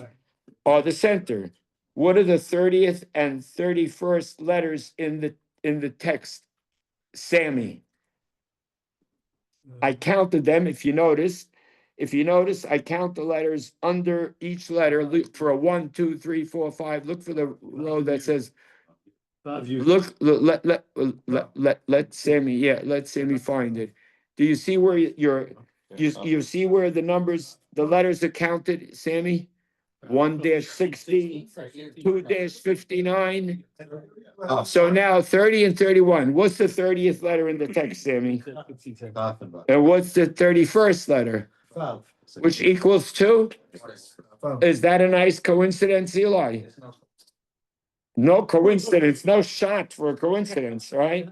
are the center. What are the 30th and 31st letters in the text? Sammy. I counted them. If you notice, I count the letters under each letter. Look for a 1, 2, 3, 4, 5. Look for the row that says. Look. Let Sammy. Yeah, let Sammy find it. Do you see where you see where the letters are counted, Sammy? 1-60, 2-59. So now 30 and 31. What's the 30th letter in the text, Sammy? And what's the 31st letter? Which equals 2? Is that a nice coincidence, Eli? No coincidence, no shot for a coincidence, right?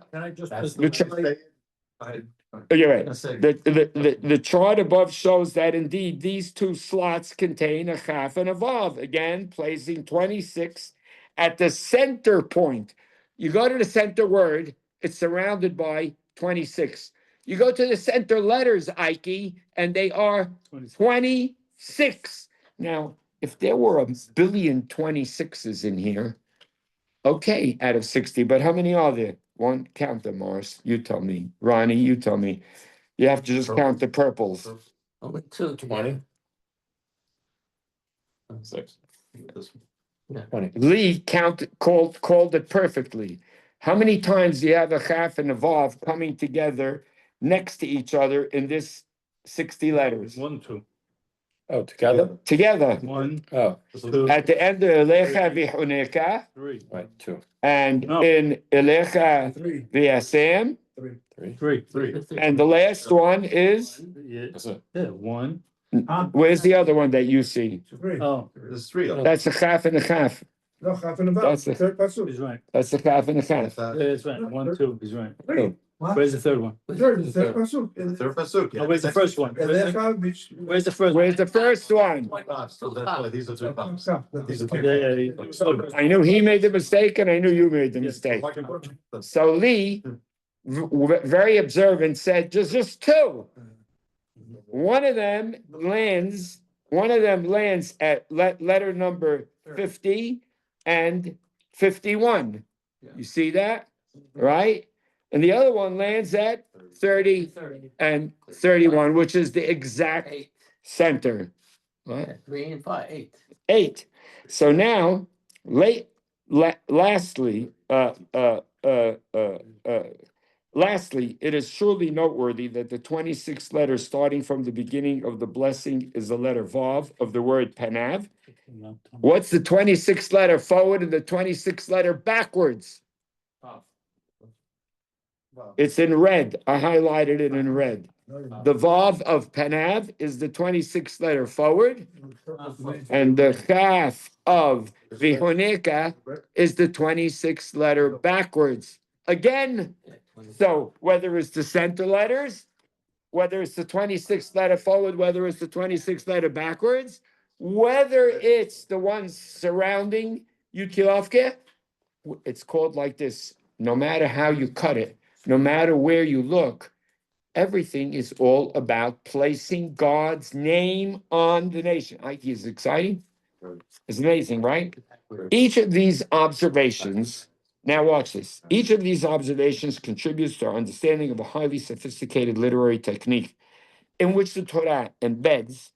You're right. The chart above shows that indeed these 2 slots contain a chaf and a vav. Again, placing 26 at the center point. You go to the center word, it's surrounded by 26. You go to the center letters, Ike, and they are 26. Now, if there were a billion 26s in here, okay, out of 60, but how many are there? One, count them, Morris. You tell me. Ronnie, you tell me. You have to just count the purples. Oh, wait, 20. 6. Yeah, 20. Lee called it perfectly. How many times do you have a chaf and a vav coming together next to each other in this 60 letters? 1, 2. Oh, together? Together. 1, Oh. 2, At the end of Elecha v'Huneka, 3. Right, 2. and No. in Elecha 3. v'Yasem, 3. and the last one is, Yeah, That's it. 1. where's the other one that you see? Oh, There's 3 of them. That's a chaf and a chaf. No, half and a That's the- third pasuk. he's right. That's the chaf and a chaf. Yeah, that's right. 1, 2. He's right. What? Where's the third one? The third pasuk. Third pasuk. Oh, where's the first one? Elecha, which. Where's the first? Where's the first one? So that's why these are 2 thumbs. These are Yeah, 2. yeah, yeah. I knew he made the mistake and I knew you made the mistake. So Lee, very observant, said just 2. One of them lands at letter number 50 and 51. You see that? Right? And the other one lands at 30 and 31, which is the exact center. What? 3 and 5, 8. 8. So now, lastly, it is surely noteworthy that the 26th letter starting from the beginning of the blessing is the letter Vav of the word Panav. What's the 26th letter forward and the 26th letter backwards? It's in red. I highlighted it in red. The Vav of Panav is the 26th letter forward, and the Chaf of Vihoneka is the 26th letter backwards. Again, so whether it's the center letters, whether it's the 26th letter forward, whether it's the 26th letter backwards, whether it's the ones surrounding Yud-Kil-Vav-Keh, it's called like this. No matter how you cut it, no matter where you look, everything is all about placing God's name on the nation. Is exciting? It's amazing, right? Each of these observations, now watch this. Each of these observations contributes to our understanding of a highly sophisticated literary technique in which the Torah embeds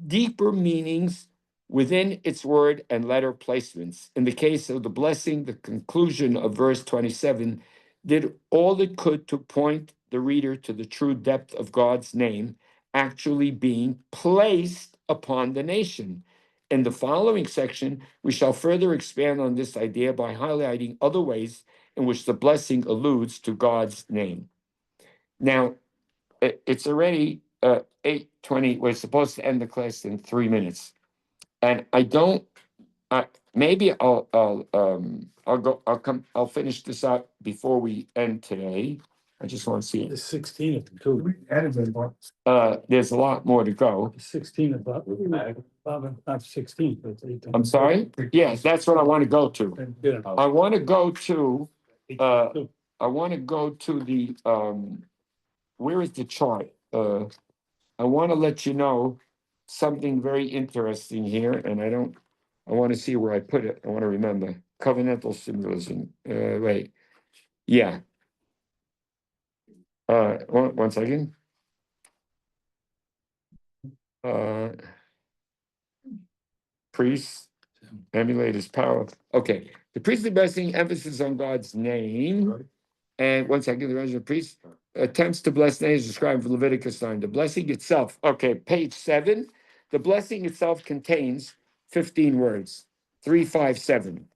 deeper meanings within its word and letter placements. In the case of the blessing, the conclusion of verse 27 did all it could to point the reader to the true depth of God's name actually being placed upon the nation. In the following section, we shall further expand on this idea by highlighting other ways in which the blessing alludes to God's name. Now, it's already 8:20. We're supposed to end the class in 3 minutes, and I don't. Maybe I'll finish this out before we end today. I just want to see There's it. 16 of them too. There's a lot more to go. 16 of them. Not 16, but 18. I'm sorry. Yes, that's what I want to go to. Yeah. I want to go to. I want to go to the. Where is the chart? I want to let you know something very interesting here, and I want to see where I put it. I want to remember. Covenantal symbolism. Wait. Yeah. One second. Priests emulate his power. Okay. The priestly blessing, emphasis on God's name. And 1 second, the resident priest attempts to bless names described in Leviticus 9. The blessing itself, okay, page 7. The blessing itself contains 15 words, 3, 5, 7.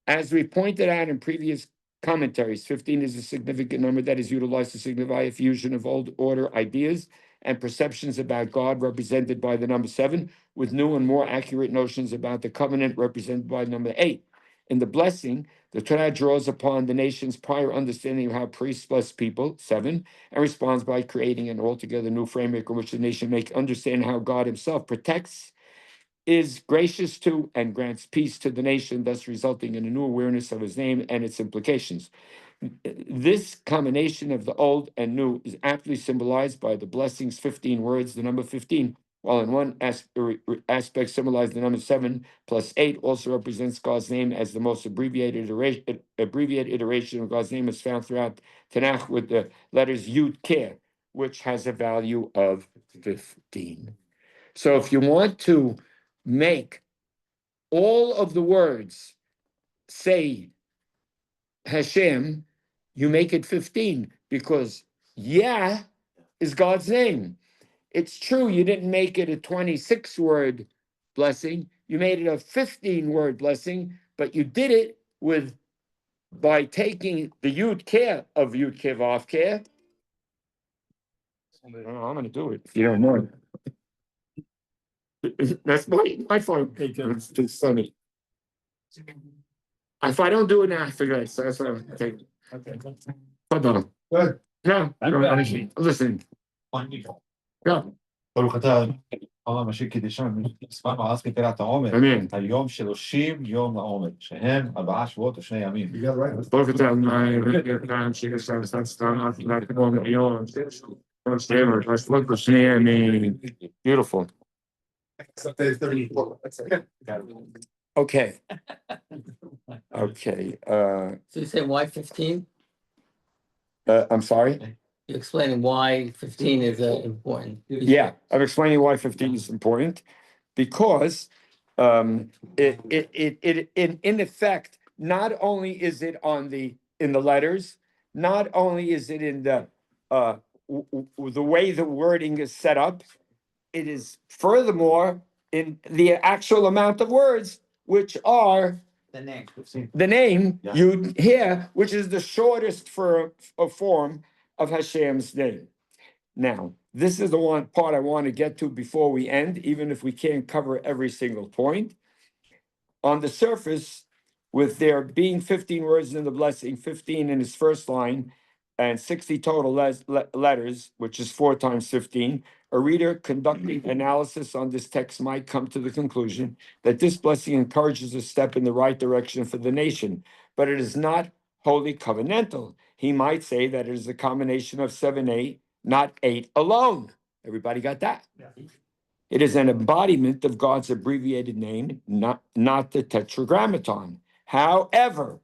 As we pointed out in previous commentaries, 15 is a significant number that is utilized to signify a fusion of old order ideas and perceptions about God, represented by the number 7, with new and more accurate notions about the covenant, represented by number 8. In the blessing, the Torah draws upon the nation's prior understanding of how priests bless people, 7, and responds by creating an altogether new framework in which the nation may understand how God himself protects, is gracious to, and grants peace to the nation, thus resulting in a new awareness of his name and its implications. This combination of the old and new is aptly symbolized by the blessing's 15 words, the number 15, while in one aspect symbolized the number 7 plus 8 also represents God's name as the most abbreviated iteration of God's name is found throughout Tanakh with the letters Yud Keh, which has a value of 15. So if you want to make all of the words say Hashem, you make it 15 because Yah is God's name. It's true you didn't make it a 26-word blessing. You made it a 15-word blessing, but you did it by taking the Yud Keh of Yud Keh Vav Keh. I'm going to do it if you don't mind. That's my fault. It's just funny. If I don't do it now, I forget. So that's what I'm taking. Okay. Hold on. Good. No, listen. Go. ברוך אתה, Allah משאיר קידשם, מספר מעז כתרת העומר, Amen. היום 30 יום לעומר, שהם 4 שבועות ו2 ימים. You got it right. Both of them, beautiful. Something 34. That's okay. Okay. Okay. So you say why 15? I'm sorry. You're explaining why 15 is important. Yeah, I'm explaining why 15 is important because in effect, not only is it in the letters, not only is it in the way the wording is set up, it is furthermore in the actual amount of words, which are the name Yeah. you hear, which is the shortest form of Hashem's name. Now, this is the one part I want to get to before we end, even if we can't cover every single point. On the surface, with there being 15 words in the blessing, 15 in his first line, and 60 total letters, which is 4 times 15, a reader conducting analysis on this text might come to the conclusion that this blessing encourages a step in the right direction for the nation, but it is not wholly covenantal. He might say that it is a combination of 7, 8, not 8 alone. Everybody got that? It is an embodiment of God's abbreviated name, not the Tetragrammaton. However,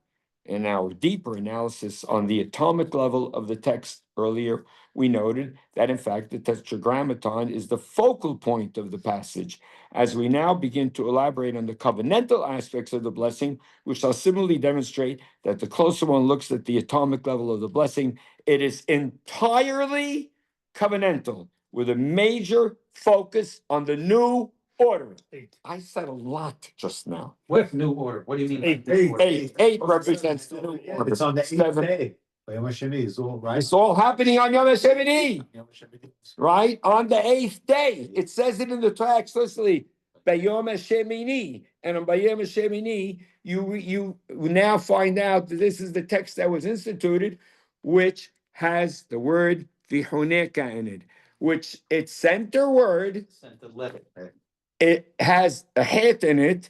in our deeper analysis on the atomic level of the text earlier, we noted that in fact the Tetragrammaton is the focal point of the passage. As we now begin to elaborate on the covenantal aspects of the blessing, we shall similarly demonstrate that the closer one looks at the atomic level of the blessing, it is entirely covenantal, with a major focus on the new order. I said a lot just now. What new order? What do you mean? Eight represents the new order. It's on the eighth 7. day. By Yom HaSheni, it's all right. It's all happening on Yom HaShemini, Yom HaSheni. right? On the 8th day. It says it in the Torah explicitly. By Yom HaShemini. And on by Yom HaShemini, you now find out that this is the text that was instituted, which has the word vihoneka in it, which its center word, Sent the letter. it has a het in it,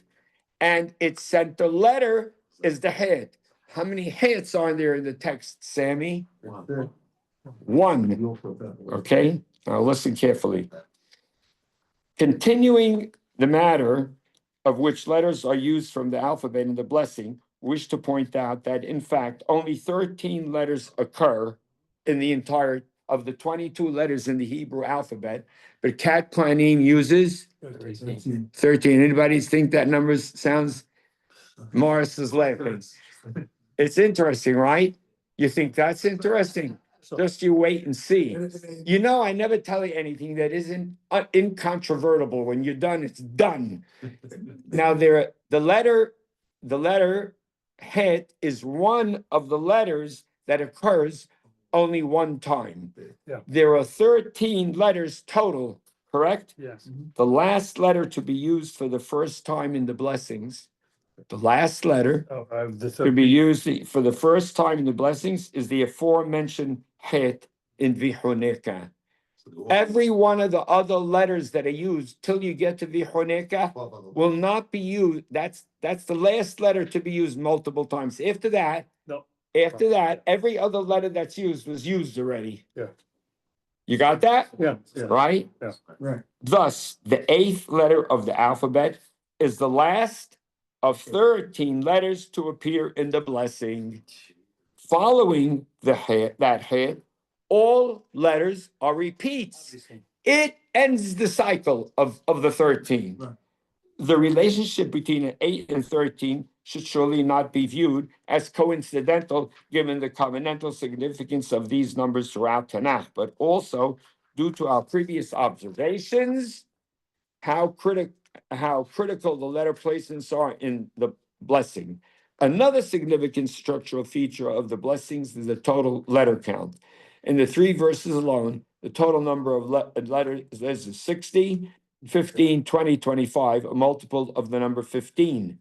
and its center letter is the het. How many hets are there in the text, Sammy? One. Okay, now listen carefully. Continuing the matter of which letters are used from the alphabet in the blessing, wish to point out that in fact only 13 letters occur in the entire of the 22 letters in the Hebrew alphabet, but Birkat Kohanim uses 13. Anybody think that number sounds? Morris is laughing. It's interesting, right? You think that's interesting? Just you wait and see. You know, I never tell you anything that isn't incontrovertible. When you're done, it's done. Now, the letter het is one of the letters that occurs only one time. Yeah. There are 13 letters total, correct? Yes. The last letter to be used for the first time in the blessings, the last letter to be used for the first time in the blessings is the aforementioned het in vihoneka. Every one of the other letters that are used till you get to vihoneka will not be used. That's the last letter to be used multiple times. After that, every other letter that's used was used already. Yeah. You got that? Yeah. Right? Right. Thus, the 8th letter of the alphabet is the last of 13 letters to appear in the blessing. Following that het, all letters are repeats. It ends the cycle of the 13. Right. The relationship between an 8 and 13 should surely not be viewed as coincidental, given the covenantal significance of these numbers throughout Tanakh, but also due to our previous observations, how critical the letter placements are in the blessing. Another significant structural feature of the blessings is the total letter count. In the 3 verses alone, the total number of letters is 60, 15, 20, 25, a multiple of the number 15.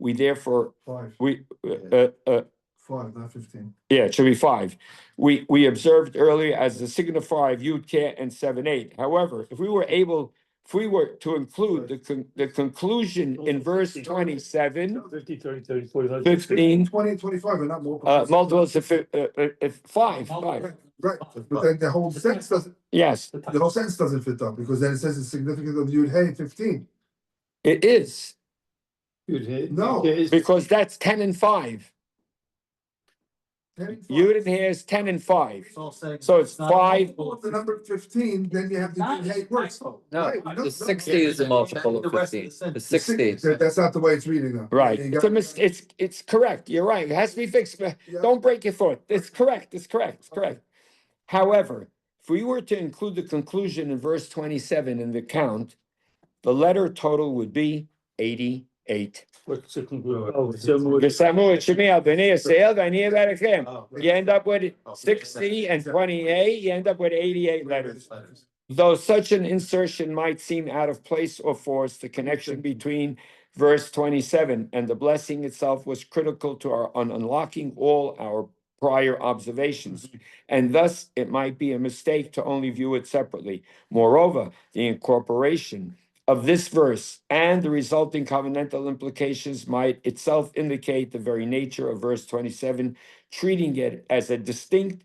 We therefore, 5, we, 5, not 15. yeah, it should be 5. We observed earlier as the signifier of Yud Keh and 7, 8. However, if we were to include the conclusion in verse 27, 50, 30, 30, 40, 15, 20 and 25 are not more. multiples of 5. Right, but then the whole sentence doesn't, Yes, the whole sentence doesn't fit up, because then it says it's significant of Yud Hey 15. it is, No. because that's 10 and 5. 10 and 5. Yud and He is 10 and 5. So it's not- 5. With the number 15, then you have the Yud Hey words. No, Right, the 60 is a multiple of 15. The 60. That's not the way it's reading though. Right. You got- It's correct. You're right. It has to be fixed. But Yeah. don't break your foot. It's correct. It's correct. However, if we were to include the conclusion in verse 27 in the count, the letter total would be 88. 8. What's the conclusion? Oh, so moved. V'samu et Shemi al bnei Yisrael v'ani avarichem. You end up with 60 and 28, you end up with 88 letters. Though such an insertion might seem out of place or forced, the connection between verse 27 and the blessing itself was critical to our unlocking all our prior observations, and thus it might be a mistake to only view it separately. Moreover, the incorporation of this verse and the resulting covenantal implications might itself indicate the very nature of verse 27, treating it as a distinct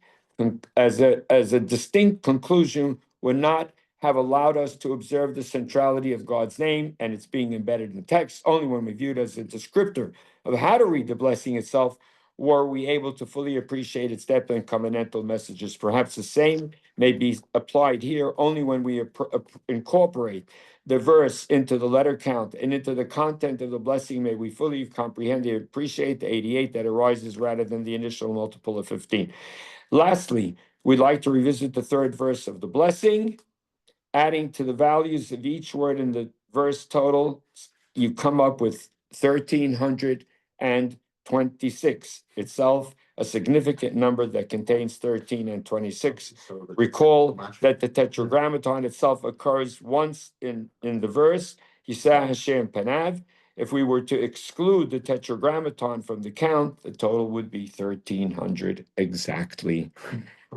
conclusion would not have allowed us to observe the centrality of God's name and its being embedded in the text. Only when we viewed as a descriptor of how to read the blessing itself were we able to fully appreciate its depth and covenantal messages. Perhaps the same may be applied here only when we incorporate the verse into the letter count and into the content of the blessing. May we fully comprehend and appreciate the 88 that arises rather than the initial multiple of 15. Lastly, we'd like to revisit the third verse of the blessing. Adding to the values of each word in the verse total, you come up with 1,326, itself a significant number that contains 13 and 26. Recall that the tetragrammaton itself occurs once in the verse, Yisah Hashem Panav. If we were to exclude the tetragrammaton from the count, the total would be 1,300 exactly.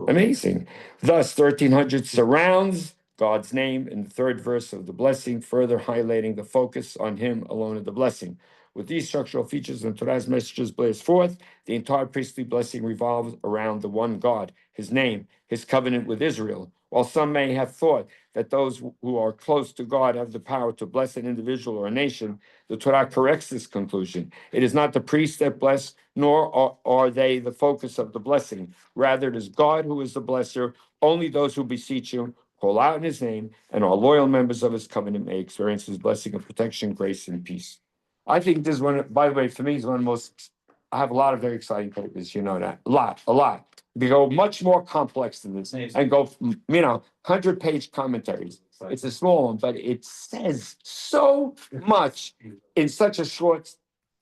Amazing. Thus, 1,300 surrounds God's name in the third verse of the blessing, further highlighting the focus on Him alone of the blessing. With these structural features and Torah's messages blaze forth, the entire priestly blessing revolves around the one God, His name, His covenant with Israel. While some may have thought that those who are close to God have the power to bless an individual or a nation, the Torah corrects this conclusion. It is not the priests that bless, nor are they the focus of the blessing. Rather, it is God who is the blesser. Only those who beseech Him, call out in His name, and are loyal members of His covenant may experience His blessing of protection, grace, and peace. I think this one, by the way, for me, is one of the most, I have a lot of very exciting papers, you know that, a lot. We go much more complex than this and go, 100-page commentaries. It's a small one, but it says so much in such a short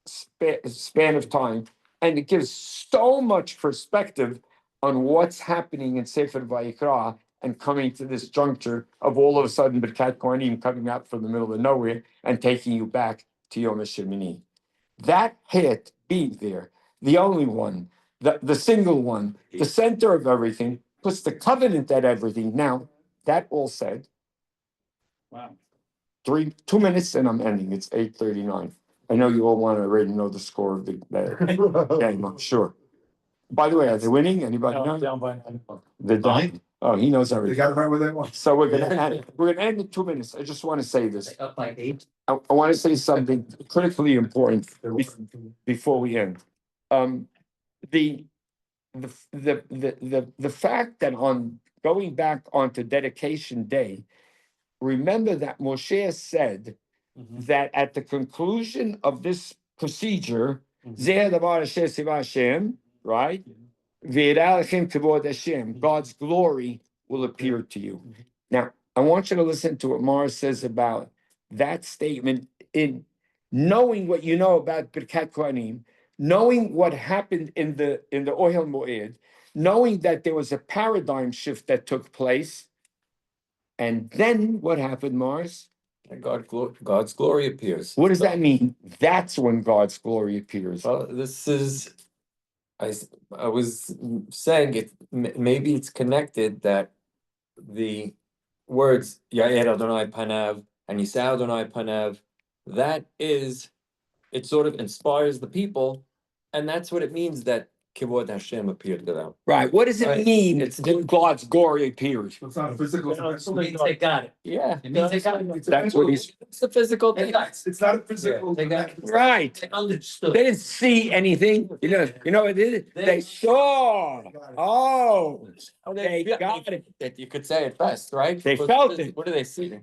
span of time, and it gives so much perspective on what's happening in Sefer Vayikra and coming to this juncture of all of a sudden Birkat Kohanim coming out from the middle of nowhere and taking you back to Yom HaShemini. That hit being there, the only one, the single one, the center of everything, puts the covenant at everything. Now, that all said, Wow. 2 minutes and I'm ending. It's 8:39. I know you all want to already know the score of the game, I'm sure. By the way, are they winning? Anybody know? Down by 9. They're down. Oh, he knows They everything. got it right where they want. So we're gonna end in 2 minutes. I just want to say this. Up by 8. I want to say something critically important before we end. The fact that on going back onto dedication day, remember that Moshe said that at the conclusion of this procedure, Zeh Davar Asher Siva Hashem, right? Ve'irah Lechem Kavod Hashem, God's glory will appear to you. Now, I want you to listen to what Mara says about that statement in knowing what you know about Birkat Kohanim, knowing what happened in the Ohel Moed, knowing that there was a paradigm shift that took place, and then what happened, Mars? God's glory appears. What does that mean? That's when God's glory appears. Well, this is, I was saying it, maybe it's connected that the words Yair Adonai Panav and Yisah Adonai Panav, that is, it sort of inspires the people, and that's what it means that Kivod Hashem appeared to them. Right. What does it Right. mean? It's When God's glory appears. It's not a physical. It's It means they got it. Yeah, It means they got it. That's what he's it's the physical They thing. got it. It's not a physical. They got it. right. They understood. They didn't see anything. You know what it is? They saw. Oh, they got it. You could say it best, right? They What- felt what is- it. What do they see?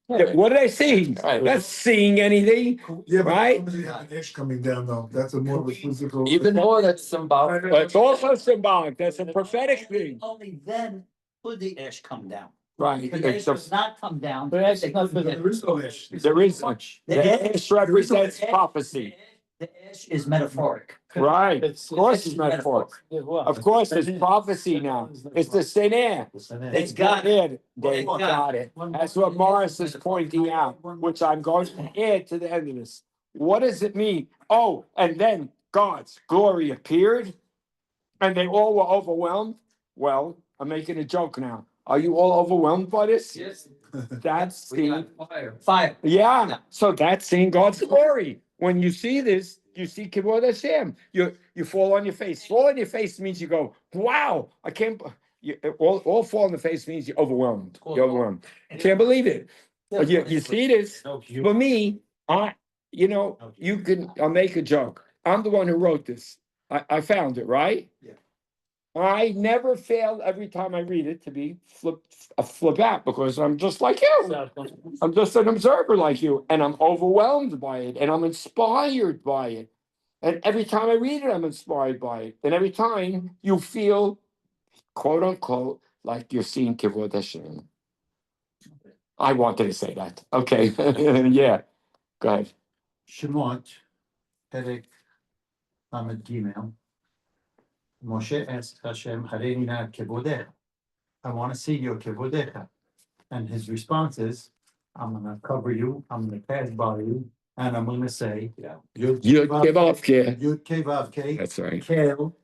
What do they see? Right. Not seeing anything. Yeah, but Right? somebody have an ish coming down though. That's a more of a physical. Even more, that's symbolic. But it's also symbolic. That's a prophetic thing. Only then could the ash come down. Right. The It's ash a- does not come down. But ash is not for There is no ish. There is, the ash represents prophecy. The ash is metaphoric. Right, of course it's metaphor. metaphor. Of course, it's prophecy now. It's the same air. It's got it. They Got got it. That's what Morris is pointing out, which I'm going to add to the end of this. What does it mean? Oh, and then God's glory appeared and they all were overwhelmed. Well, I'm making a joke now. Are you all overwhelmed by this? Yes. That's We the, got fire. Fire. yeah, so that's seeing God's glory. When you see this, you see Kivod Hashem. You fall on your face. Fall on your face means you go, wow, I can't. All fall on the face means you're overwhelmed. You're overwhelmed. Can't believe it. You see this. For me, I'll make a joke. I'm the one who wrote this. I found it, right? Yeah. I never fail every time I read it to be flip out because I'm just like you. I'm just an observer like you, and I'm overwhelmed by it, and I'm inspired by it. And every time I read it, I'm inspired by it. And every time you feel, quote unquote, like you're seeing Kivod Hashem. I wanted to say that. Okay. Yeah. Go ahead. Shemot, Perek Lamed Gimel. Moshe asked Hashem, Hareini na kevodecha. I want to see your kevodecha. And his response is, I'm gonna cover you, I'm gonna pass by you, and I'm gonna say, Yud Yud Kevav Ke, That's right. Kel,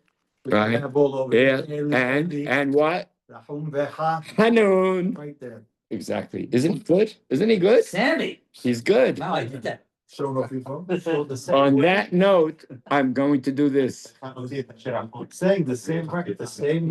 with the Right. eyeball over Yeah. there, Kel is only And what? Rahum Vecha, Hanun. right there. Exactly. Isn't he good? Isn't he good? Sammy. He's good. Wow, I did that. Showing off your phone. So the same On way- that note, I'm going to do this. saying the same, the same